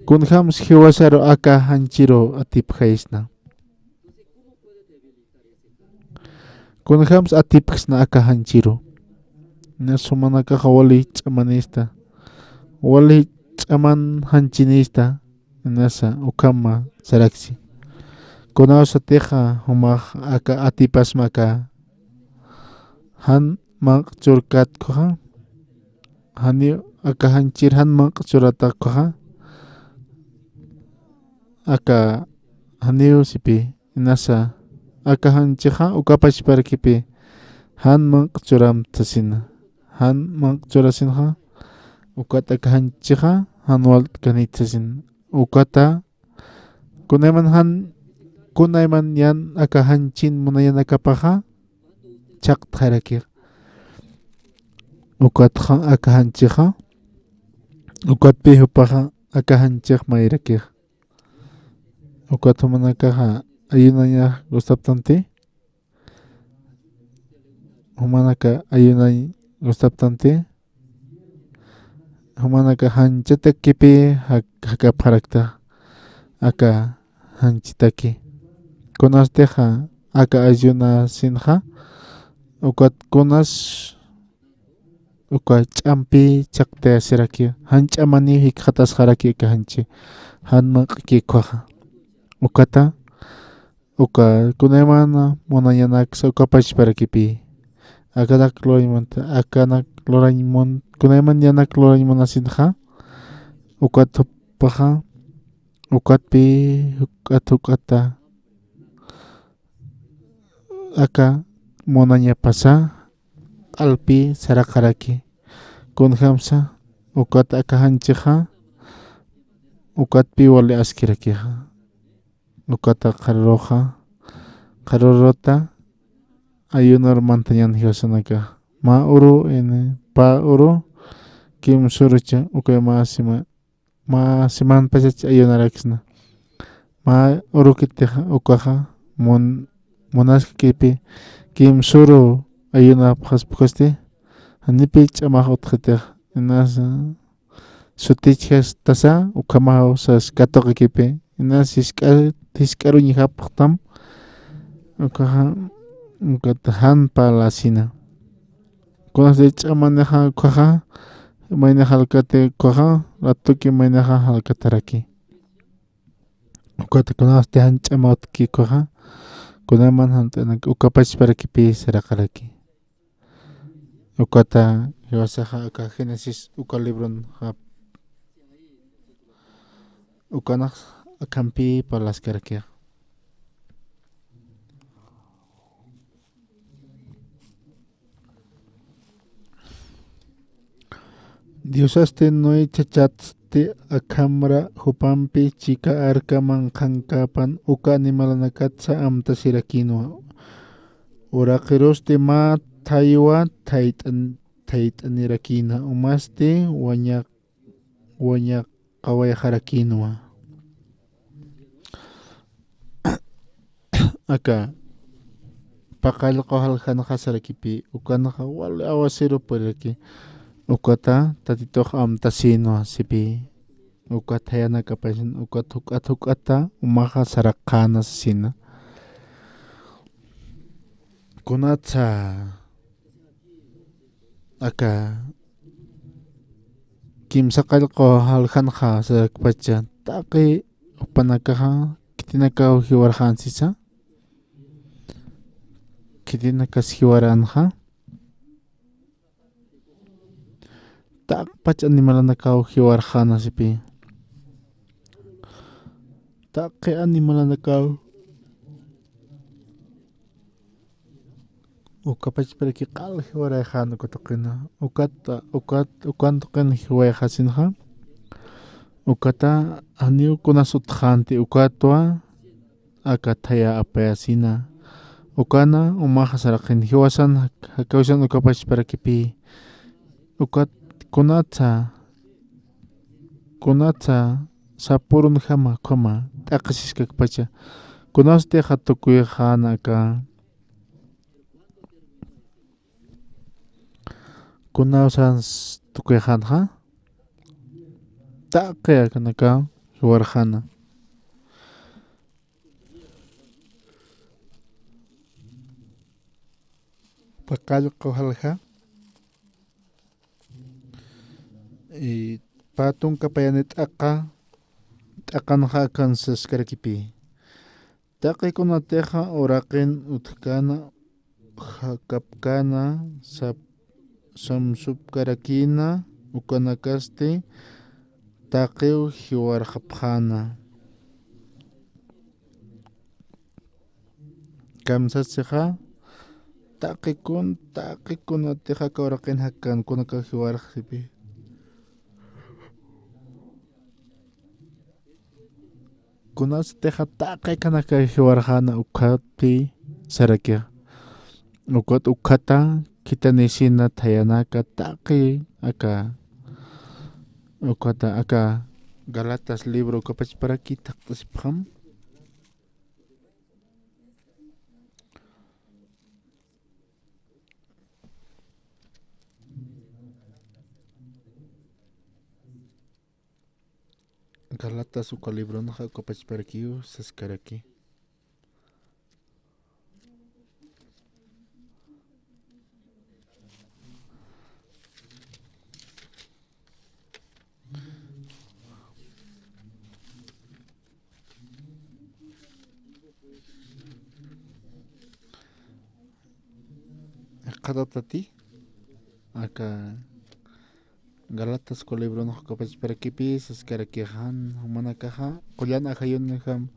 kunham hiwasaro aka hanchiro atiphaysna kunham atipxna aka hanchiro nasumanakaqa wali ch'amanista wali ch'aman hanchinista nasa ukama saraksi kunawsatiqa humaq aka atipasmaka han maqchurkatqa hani aka hanchir han maqchurataqqa aka haniu sipi nasa aka hanchiqa ukapach parakipi han maqchuram tasina han maqchurasinqa ukata aka hanchiqa han waltkanitsasin ukata kunayman yan aka hanchin munayanakapaqa chaqtqarakir ukatqa aka hanchiqa ukatpi hupaqa aka hanchiq mayrakir ukat humanakaqa ayunaya gustaptanti humanaka ayunay gustaptanti humanaka hanchatakipi hakapharakta aka hanchitaki kunasteqa aka ayunasinqa ukat kunas uka ch'ampi chaqte siraki hanch'amani hikqatasqaraki aka hanchi hanmaqkikwaqa ukata uka kunaymana munayanaksa ukapach parakipi akanak loraymun kunayman yanak loraymunasinqa ukatupaqa ukatpi ukata aka munanyapasa alpi sarakaraki kunhamsa ukata aka hanchiqa ukatpi wali askirakiqa ukata qarorota ayunar mantañan hiwasanaka ma uru pa uru kim surucha ukay ma siman pasach ayunarakisna ma uru kitiqa ukaqa munaskipi kim suru ayuna phaspukasti hanipi ch'amaq utqitiqa inasa sutichas tasa ukamaw sas katoqikipi inas hisk'aruñi hapaqtam ukaqa ukata hanpa lasina Kunas de chamaneja kwaja, maneja halkate kwaja, ratuki maneja halkataraki. Ukata kunas de hanchamatki kwaja, kunaman hantanak ukapach para que pi serakaraki. Ukata hiwasaja aka Génesis uka libron ha ukanak akampi palas karakia. Diosaste noy chachatste akamra hupampi chika arka mankankapan uka animalanakatsa amta sirakinwa. Orakeroste ma taiwa taitanirakina umaste wanyak kawayaharakinwa. Aka pakal kohal hanahasarakipi ukanaha wale awasero peraki. Ukata tatitoh amtasino sipi ukata yana kapasin ukata umaha sarakana sina kunatsa aka kimsakal ko halhanha sarakpacha taki upanakaha kitinaka hiwarhan sisa kitinakas hiwaranja tak pach animalanakaw hiwarjana sipi tak ke animalanakaw ukapach perki qal hiwarajana kutaqina ukantoqin hiwayajasinja ukata aniu kunasutjanti ukatwa akathaya apayasina ukana umaja saraqin hiwasan hakawsan ukapach parakipi ukat kunatsa sapurun hama koma taqasishkak pacha kunaste hatukuyjana ka kunawsans tukuyjanja taqaya kanaka hiwarjana pakal qojalja y patun kapayanit t'aqanja kansas karakipi taqiikunateja uraqin utkana hakapkana samsupkarakina ukanakaste taqiw hiwarqapjana kamsasija taqiikunateja kauraqin hakankunaka hiwarqsipi kunas teja taqay kanaka hiwarjana ukatpi sarakia ukata kitanisina tayanaka taqi aka ukata aka Galatas libro kapach para kita tasipjam Galatas uka libro no kapach para kiu saskaraki qatatati aka Galatas ko libro no kapach para kipi saskarakihan humanakaha kuyan akayun ham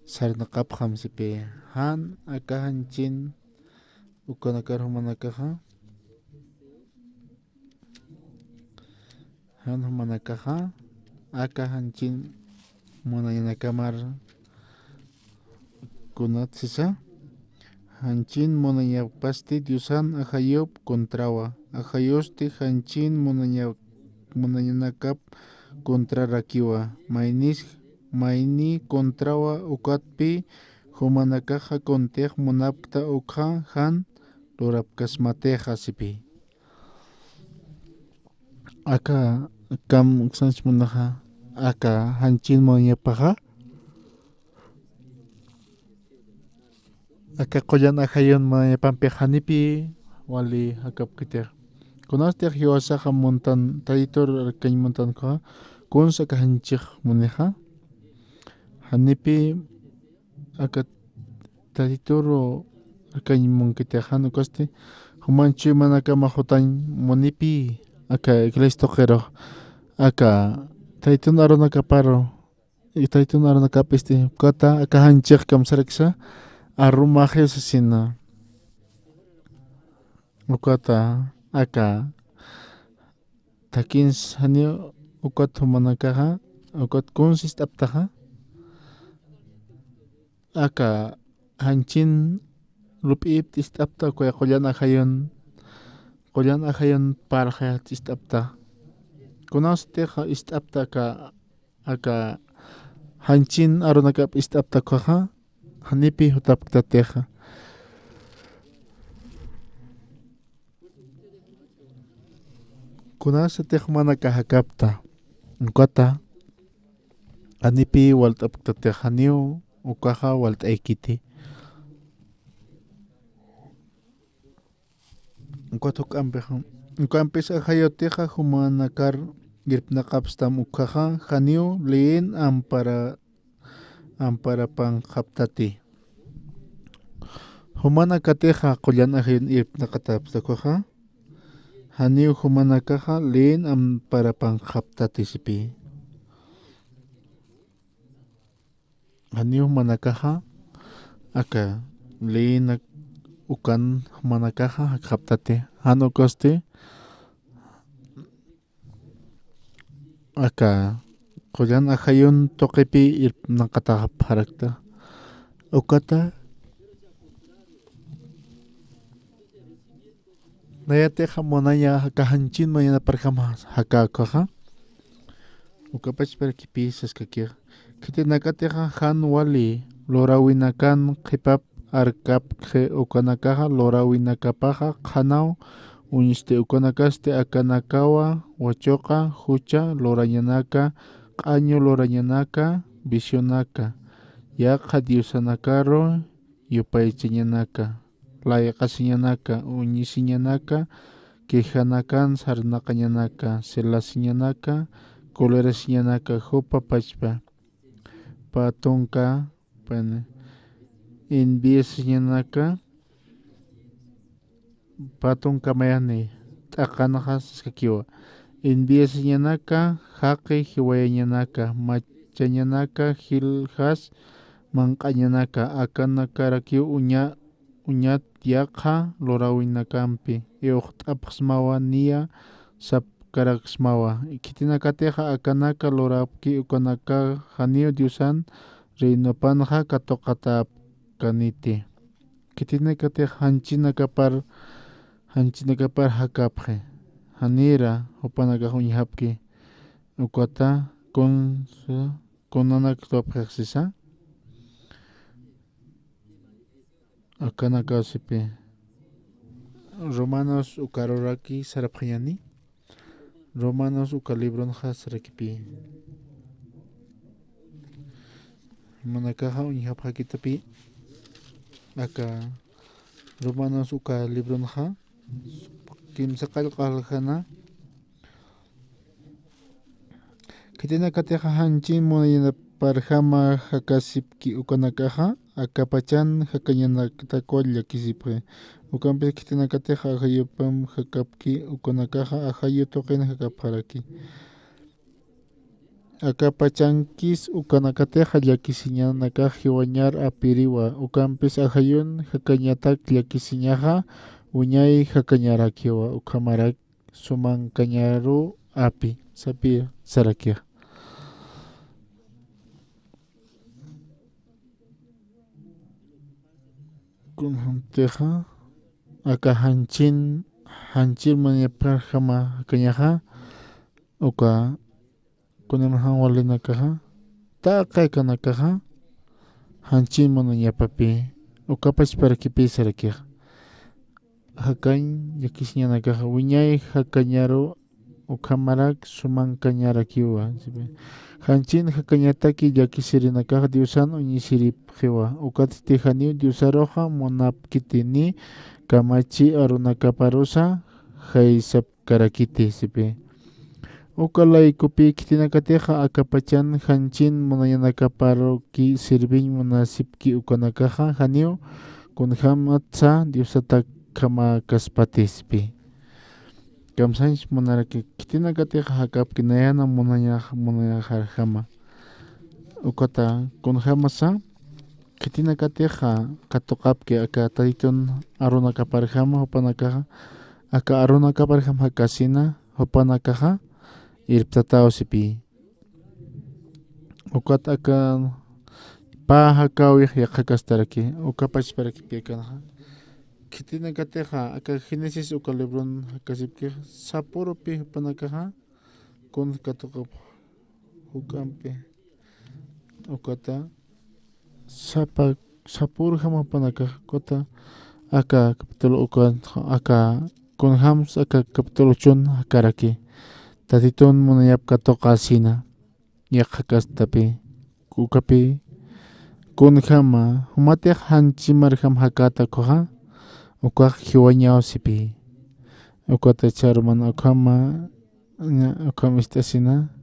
sarnaqapjam sipi han akahanchin ukanakar humanakaha han humanakaha akahanchin monayanakamar kunatsisa hanchin monayapasti diusan ajayop kontrawa ajayosti hanchin monayanakap kontrarakiwa mayni kontrawa ukatpi humanakaja kontej monapta ukja han rurapkasmateja sipi aka kam sanchmunaja aka hanchin monayapaja aka qoyan ajayon manayapampi hanipi wali hakapkiter Kunaste hiwasaqa montan taytor kañ montan ka kunsa kahanchik muneja. Hanipi aka taytoro kañ munkitejano kaste humanchi manaka mahutan munipi aka iglesia toqero aka taytun arona kaparo taytun arona kapiste kota aka hanchik kamsaraksa arrumaje sina ukata aka takins hanio ukat humanakaja ukat kunsis aptaja aka hanchin lupip tistapta kuya qollan ahayon parja tistapta kunasteja istapta aka hanchin aronakap istapta kaja hanipi hutaptateja kunasatej manakaja kapta ukata hanipi waltaptateja niu ukaja waltaykiti ukata ukampes ahayoteja humanakar girpnaqapstam ukaja haniu leen ampara pan haptati humanakateja qollan ahayon irpnaqatapsakoja haniu humanakaja leen ampara pan haptati sipi haniu humanakaja aka leen ukan humanakaja haptate hano koste aka qollan ahayon toqipi irpnaqataqa pharakta ukata nayateja monaya hakahanchin mañana parjama hakakaja ukapach para kipi saskakir kitinakateja han wali lorawinakan qhipap arkap khe ukanakaja lorawinakapaja qhanaw uniste ukanakaste akanakawa wachoqa hucha lorañanaka q'añu lorañanaka visionaka yaqa diusanakaro yupaychañanaka layaqasiñanaka uñisiñanaka quejanakan sarnaqañanaka selasiñanaka colerasiñanaka hupa pachpa patunka enviesiñanaka patunka mayani t'aqanaqa saskakiwa enviesiñanaka haqi hiwayañanaka machañanaka hiljas manqañanaka akanakarakiw uñat yaqa lorawinakampi euqt'apaqsmawa niya sapkaraqsmawa kitinakateja akanaka lorapki ukanaka haniu diusan reynopanja katoqatapkaniti kitinakateja hanchinakapar hakapje hanira upanaka uñihapki ukata kunanak topjeqsisa akanaka sipi Romanos ukaroraki sarapjayani Romanos ukalibronja sarakipi manakaja uñihapja kitapi aka Romanos ukalibronja kimsaqal qaljana kitinakateja hanchin monayana parjama hakasipki ukanakaja akapachan hakañanaktakua llakisipje ukanpis kitinakateja ajayupam hakapki ukanakaja ajayu toqina hakapjaraki akapachankis ukanakateja llakisiñanaka hiwañar apiriwa ukanpis ajayun hakañatak llakisiñaja uñay hakañarakiwa ukamarak sumankañaru api sapia sarakia kunhanteja aka hanchin maniaparjama hakañaja uka kunamajan walinakaja taqaykanakaja hanchin manañapapi ukapash parakipi sarakia hakañ llakisiñanakaja wiñay hakañaru ukamarak sumankañarakiwa hanchin hakañataki llakisirinakaja diusan uñisiripjewa ukatitijani diusaroja monapkitini kamachi arunakaparusa haysap karakiti sipi. Ukalay kupi kitinakateja akapachan hanchin munayanakaparo ki sirvin munasipki ukanakaja hanio kun hamatsa diosata kama kaspatispi. Kamsanch munaraki kitinakateja hakapki nayana munayajarjama. Ukata kun hamasa kitinakateja katokapki aka taytun arunakaparjama hopanakaja aka arunakaparjama hakasina hopanakaja irptatao sipi. Ukat aka paja kawih yakakastaraki ukapachparaki piekanaja. Kitinakateja aka Génesis uka libron hakasipki sapuro pi hopanakaja kun katokap hukampi ukata sapur hama hopanakaja kota aka kapitulo ukan aka kun hams aka kapitulo chun hakaraki. Tatitun munayap katoka sina yakakastapi kukapi kun hama humatek hanchimar ham hakata koja ukak hiwañao sipi ukata charman ukama ukam istasina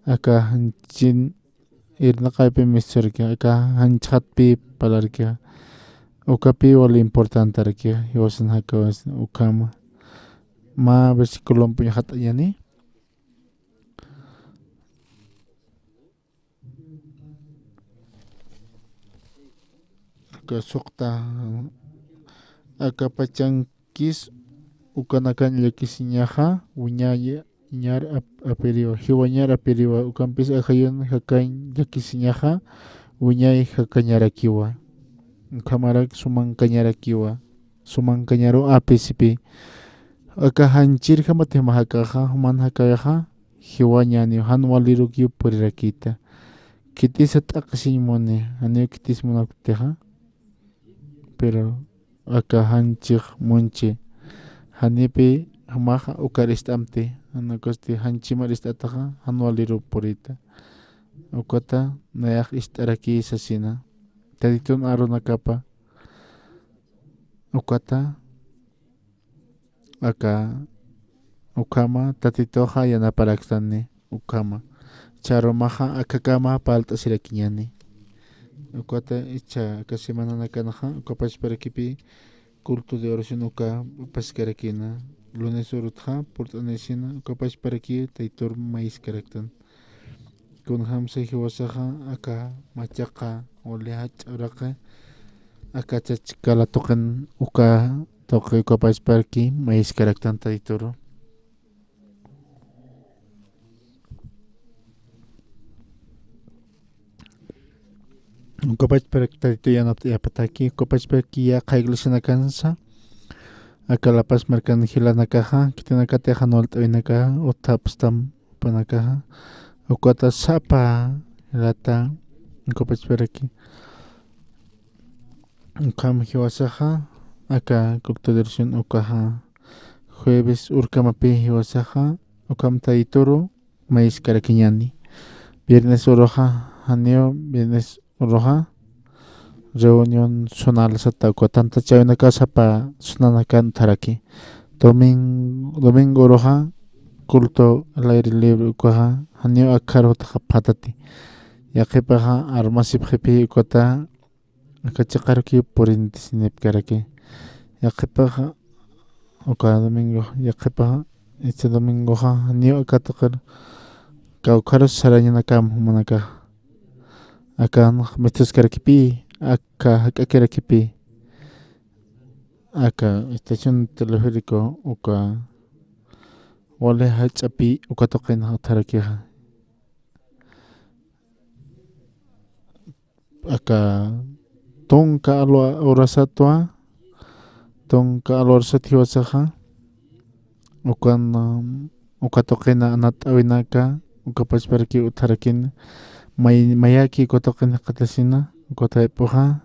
aka hanchin irnaqaypi misurka aka hanchatpi palarka ukapi wala importante arka hiwasan hakawas ukama ma versículo punya hatayani. Sukta aka pachankis ukanakan yakisiñaja uñaya ñar aperiwa hiwañar aperiwa ukampis ajayon hakan yakisiñaja uñay hakañarakiwa ukamarak sumankañarakiwa sumankañaro apisipi aka hanchir hamate mahakaja human hakayaja hiwañani hanwaliruki purirakita kitisa taqsimone anio kitis monakuteja pero aka hanchik munchi hanipi hamaja ukaristamte anakosti hanchimar istataja hanwaliru purita ukata nayak istaraki sasina taditun arunakapa ukata aka ukama tatitoja yanaparaktani ukama charomaja akakama palta sirakiñani ukata icha aka semana nakanaja ukapachparakipi culto de oración uka paskarakina lunes urutja portanesina ukapachparaki taytur maíz karaktan kun hamsa hiwasaja aka machaqa olehach uraka aka chachkala toqan uka toqe ukapachparaki maíz karaktan tayturo ukapachparaki yapataki ukapachparaki ya qayglusanakansa aka La Paz marcan hilanakaja kitinakateja nolt'uinaka utapstam upanakaja ukata sapa lata ukapachparaki ukam hiwasaja aka culto de oración ukaja jueves urkamapi hiwasaja ukam tayturo maíz karakiñani viernes uroja hanio viernes uroja reunión sonal sata tanta chayuna casa pa sunanakan taraki domingo uroja culto al aire libre ukaja hanio akaro patati yaqipaja armasip hipi ukata akachaqarki purintisinip karaki yaqipaja uka domingo yaqipaja este domingoja hanio akataqar kawkaros sarañanakam humanaka aka mestres karakipi aka hakakarakipi aka estación teleférico uka wale hachapi uka toqin hatarakiha aka tonka alwa orasatwa tonka alwa orasatiwasaja ukan uka toqina anatawinaka uka pachparaki utarakin mayaki kotoqin qatasina kotaypuja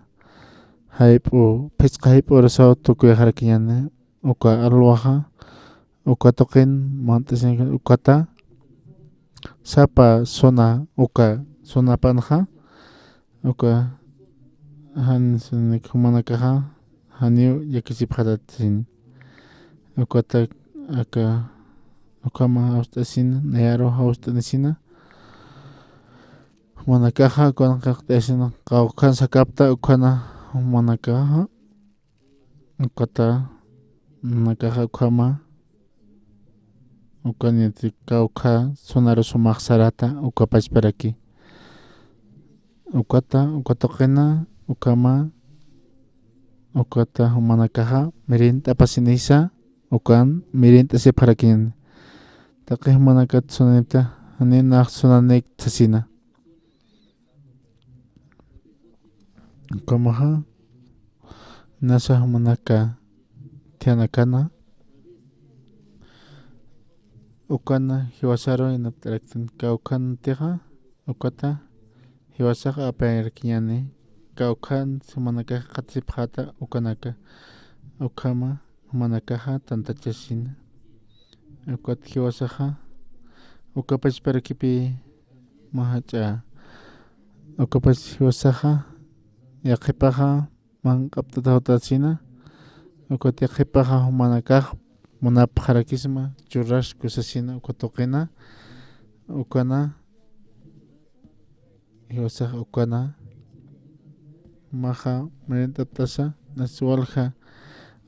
haypu pesqa haypu orasao tukuyajarakiñani uka alwaja uka toqin mantasin ukata sapa sona uka sonapanja uka hansinik humanakaja haniu yakisipjatatin ukata acá ukama austasina nearo austanisina manakaja con kaktasina kaukan sakapta ukana manakaja ukata manakaja ukama ukaniti kauka sonaro sumak sarata ukapachparaki ukata qina ukama ukata manakaja mirinta pasinisa ukan mirinta separakin taqi manakat sonita anina sonanek tasina ukamaha nasa manaka tianakana ukana hiwasaro inaptaraktin kaukan teja ukata hiwasaqa apayarkiñani kaukan sumanaka qatsipqata ukanaka ukama manakaja tantachasina ukata hiwasaqa ukapash parakipi mahacha ukapash hiwasaqa yaqipaqa manqaptatawtasina ukata yaqipaqa manakaj munapqarakisma churrash kusasina ukatuqina ukana hiwasaqa ukana maja merentaptasa nasualja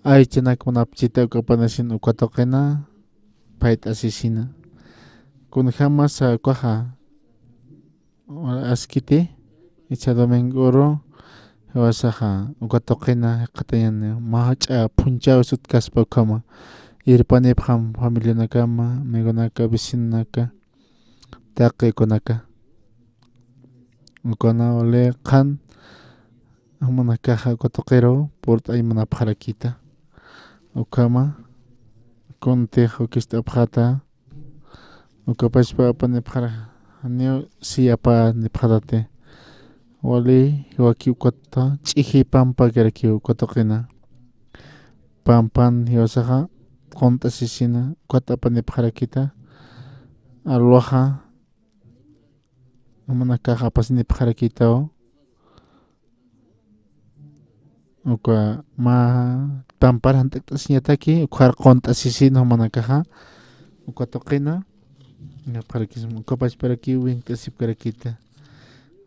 aychanak munapchita ukapanasina ukatuqina payta asisina kunjama sa kwaja askiti icha domingoro hiwasaqa ukatuqina qatañani mahach'a punchaw sutkaspa ukama irpanipqam familianakama mikunaka vecinonaka taqikunaka ukana ole qan manakaja ukatuqiro purt'ay munapqarakita ukama kuntiq ukistapqata ukapashpa apanipqara niw siyapa nipqarate wali hiwaki ukata ch'iji pampa karki ukatuqina pampan hiwasaqa quntasisina ukata apanipqarakita alwaja manakaja apasinipqarakita uka ma pamparan t'aqt'asiñataki ukhar quntasisina manakaja ukatuqina ñapqarakisma ukapashparaki wink'asipkarakita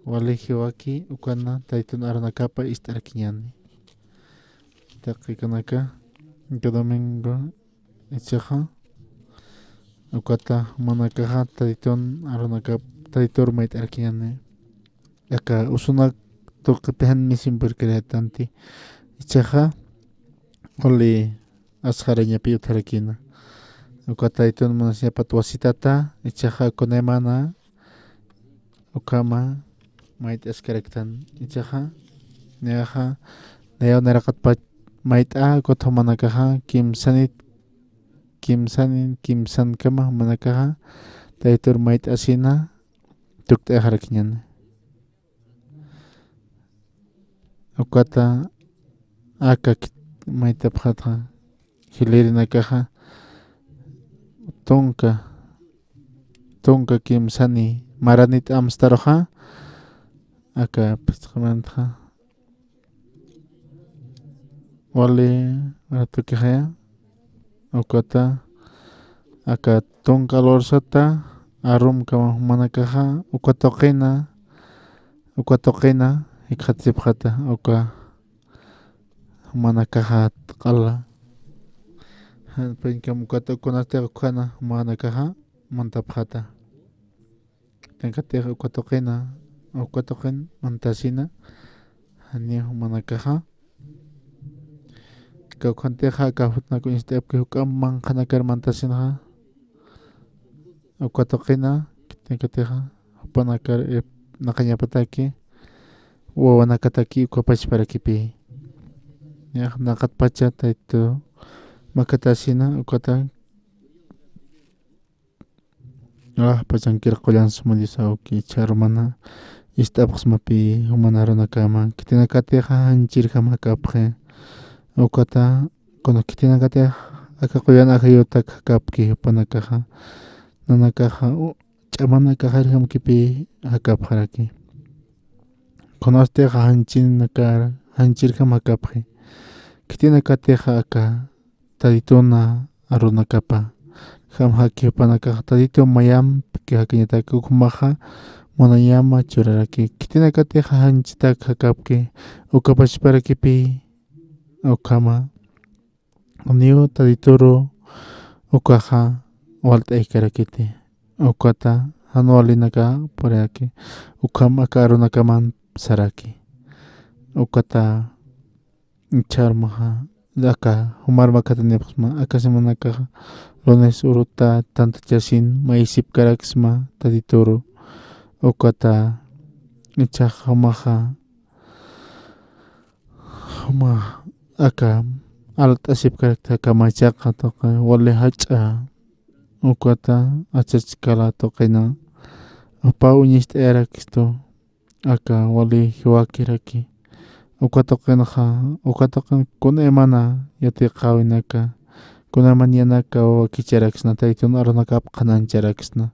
wali hiwaki ukana taytuna aranakapa ist'arkiñani taqikunaka domingo ichaqa ukata manakaja taytun aranakapa taytur mayt'arkiñani aka usunak tuqipihan misinpurkaratanti ichaqa wali asqarañapi utharakina ukata taytun munasyapat wasitata ichaqa kunaymana ukama mayta askaraqtan ichaqa ñaqa nayawnaraqatpa mayt'a kuta manakaja kimsankama manakaja taytur mayt'asina tukt'aqarkiñani ukata aka maytapaqqa hilarinakaja tunka kimsani maranita amstaroja aka pisqamanta wali atukijaya ukata aka tunka lorsata arumka manakaja ukatuqina ikhatsipqata uka manakaja q'ala pankam ukata ukunatiqa ukhana manakaja mantapqata tankatiqa ukatuqin mantasina niw manakaja kawkhantiqa kawsaqnaku insta'ipki huk'am manqanakar mantasinaqa ukatuqina tankatiqa hupanakar naqañapataki wawanakataki ukapachparakipi ñaq naqatpacha taytu makatasina ukata pachankira qullan sumalisawki charmana istapqsmapi humana runakama kitinakatiqa hanchirqa makapqi ukata kuno kitinakatiqa aka qullana akayutak kapki hupanakaqa nanakaqa ch'amanakaqa harkamkipi hakapqaraki kunastiqa hanchirqa makapqi kitinakatiqa aka taytuna arunakapa ham haki panaka tadito mayam que hakiñata kumaja monayama churaraki kitinakati hanchita hakapke ukapachparakipi ukama uniu taditoro ukaja walta ikarakiti ukata hanualinaka poraki ukama karunakaman saraki ukata charmaja aka humarma katanepsma akasemanaka lunes uruta tanto chasin maisip karaksma taditoro ukata ichajamaja huma aka alat asip karakta kamachaka toka wale hacha ukata achachkala tokena apa uñista erakisto aka wale hiwakiraki ukatokenaja ukatoken kunemana yati qawinaka kunaman yanaka o kicharaksna taytun arunakap qanancharasna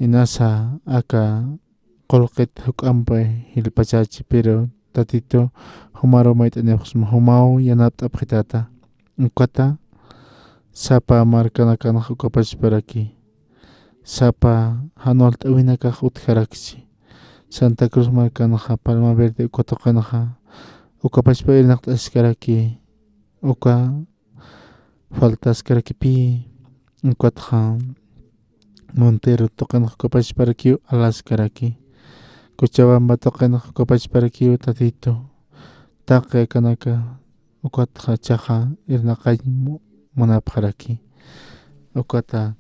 inasa aka qolqit hukampay hilpachachi pero tatito humaro mait'anepsma humao yanapta apjitata ukata sapa markanakana ukapachparaki sapa hanual t'awinaka utjaraksi Santa Cruz markanaja Palma Verde ukatokenaja ukapachpa irinaqta askaraki uka faltas karakipi ukataja Montero tokenaja ukapachparaki alaskaraki Cochabamba tokenaja ukapachparaki tatito taqe kanaka ukataja chaja irinaqay munapjaraki ukata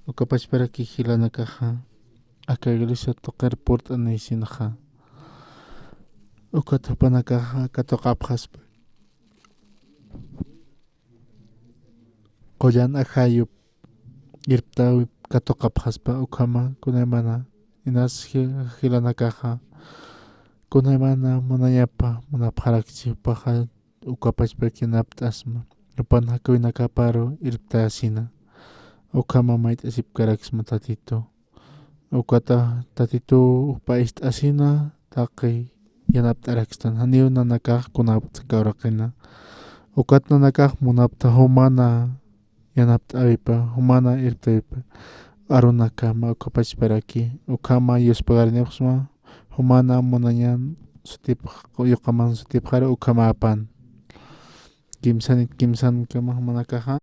ukapachparaki hilanakaja aka iglesia toqer port'anayshinaja ukata panakaja katoqapjaspa qoyan ajayup irptawi katoqapjaspa ukama kunaymana inas hilanakaja kunaymana munayapa munapjarakchi paja ukapachpaki napt'asma upan hakawinakaparo irptasina ukama mait'asip karaksma tatito ukata tatito país t'asina taqi yanapta arakstan haniu nanakaj kunapta kawraqina ukat nanakaj munapta humana yanapta awipa humana irptawipa arunakama ukapachparaki ukama yuspagarinepsma humana munañan sutipaj yuqaman sutipajara ukama apan kimsan kama humanakaja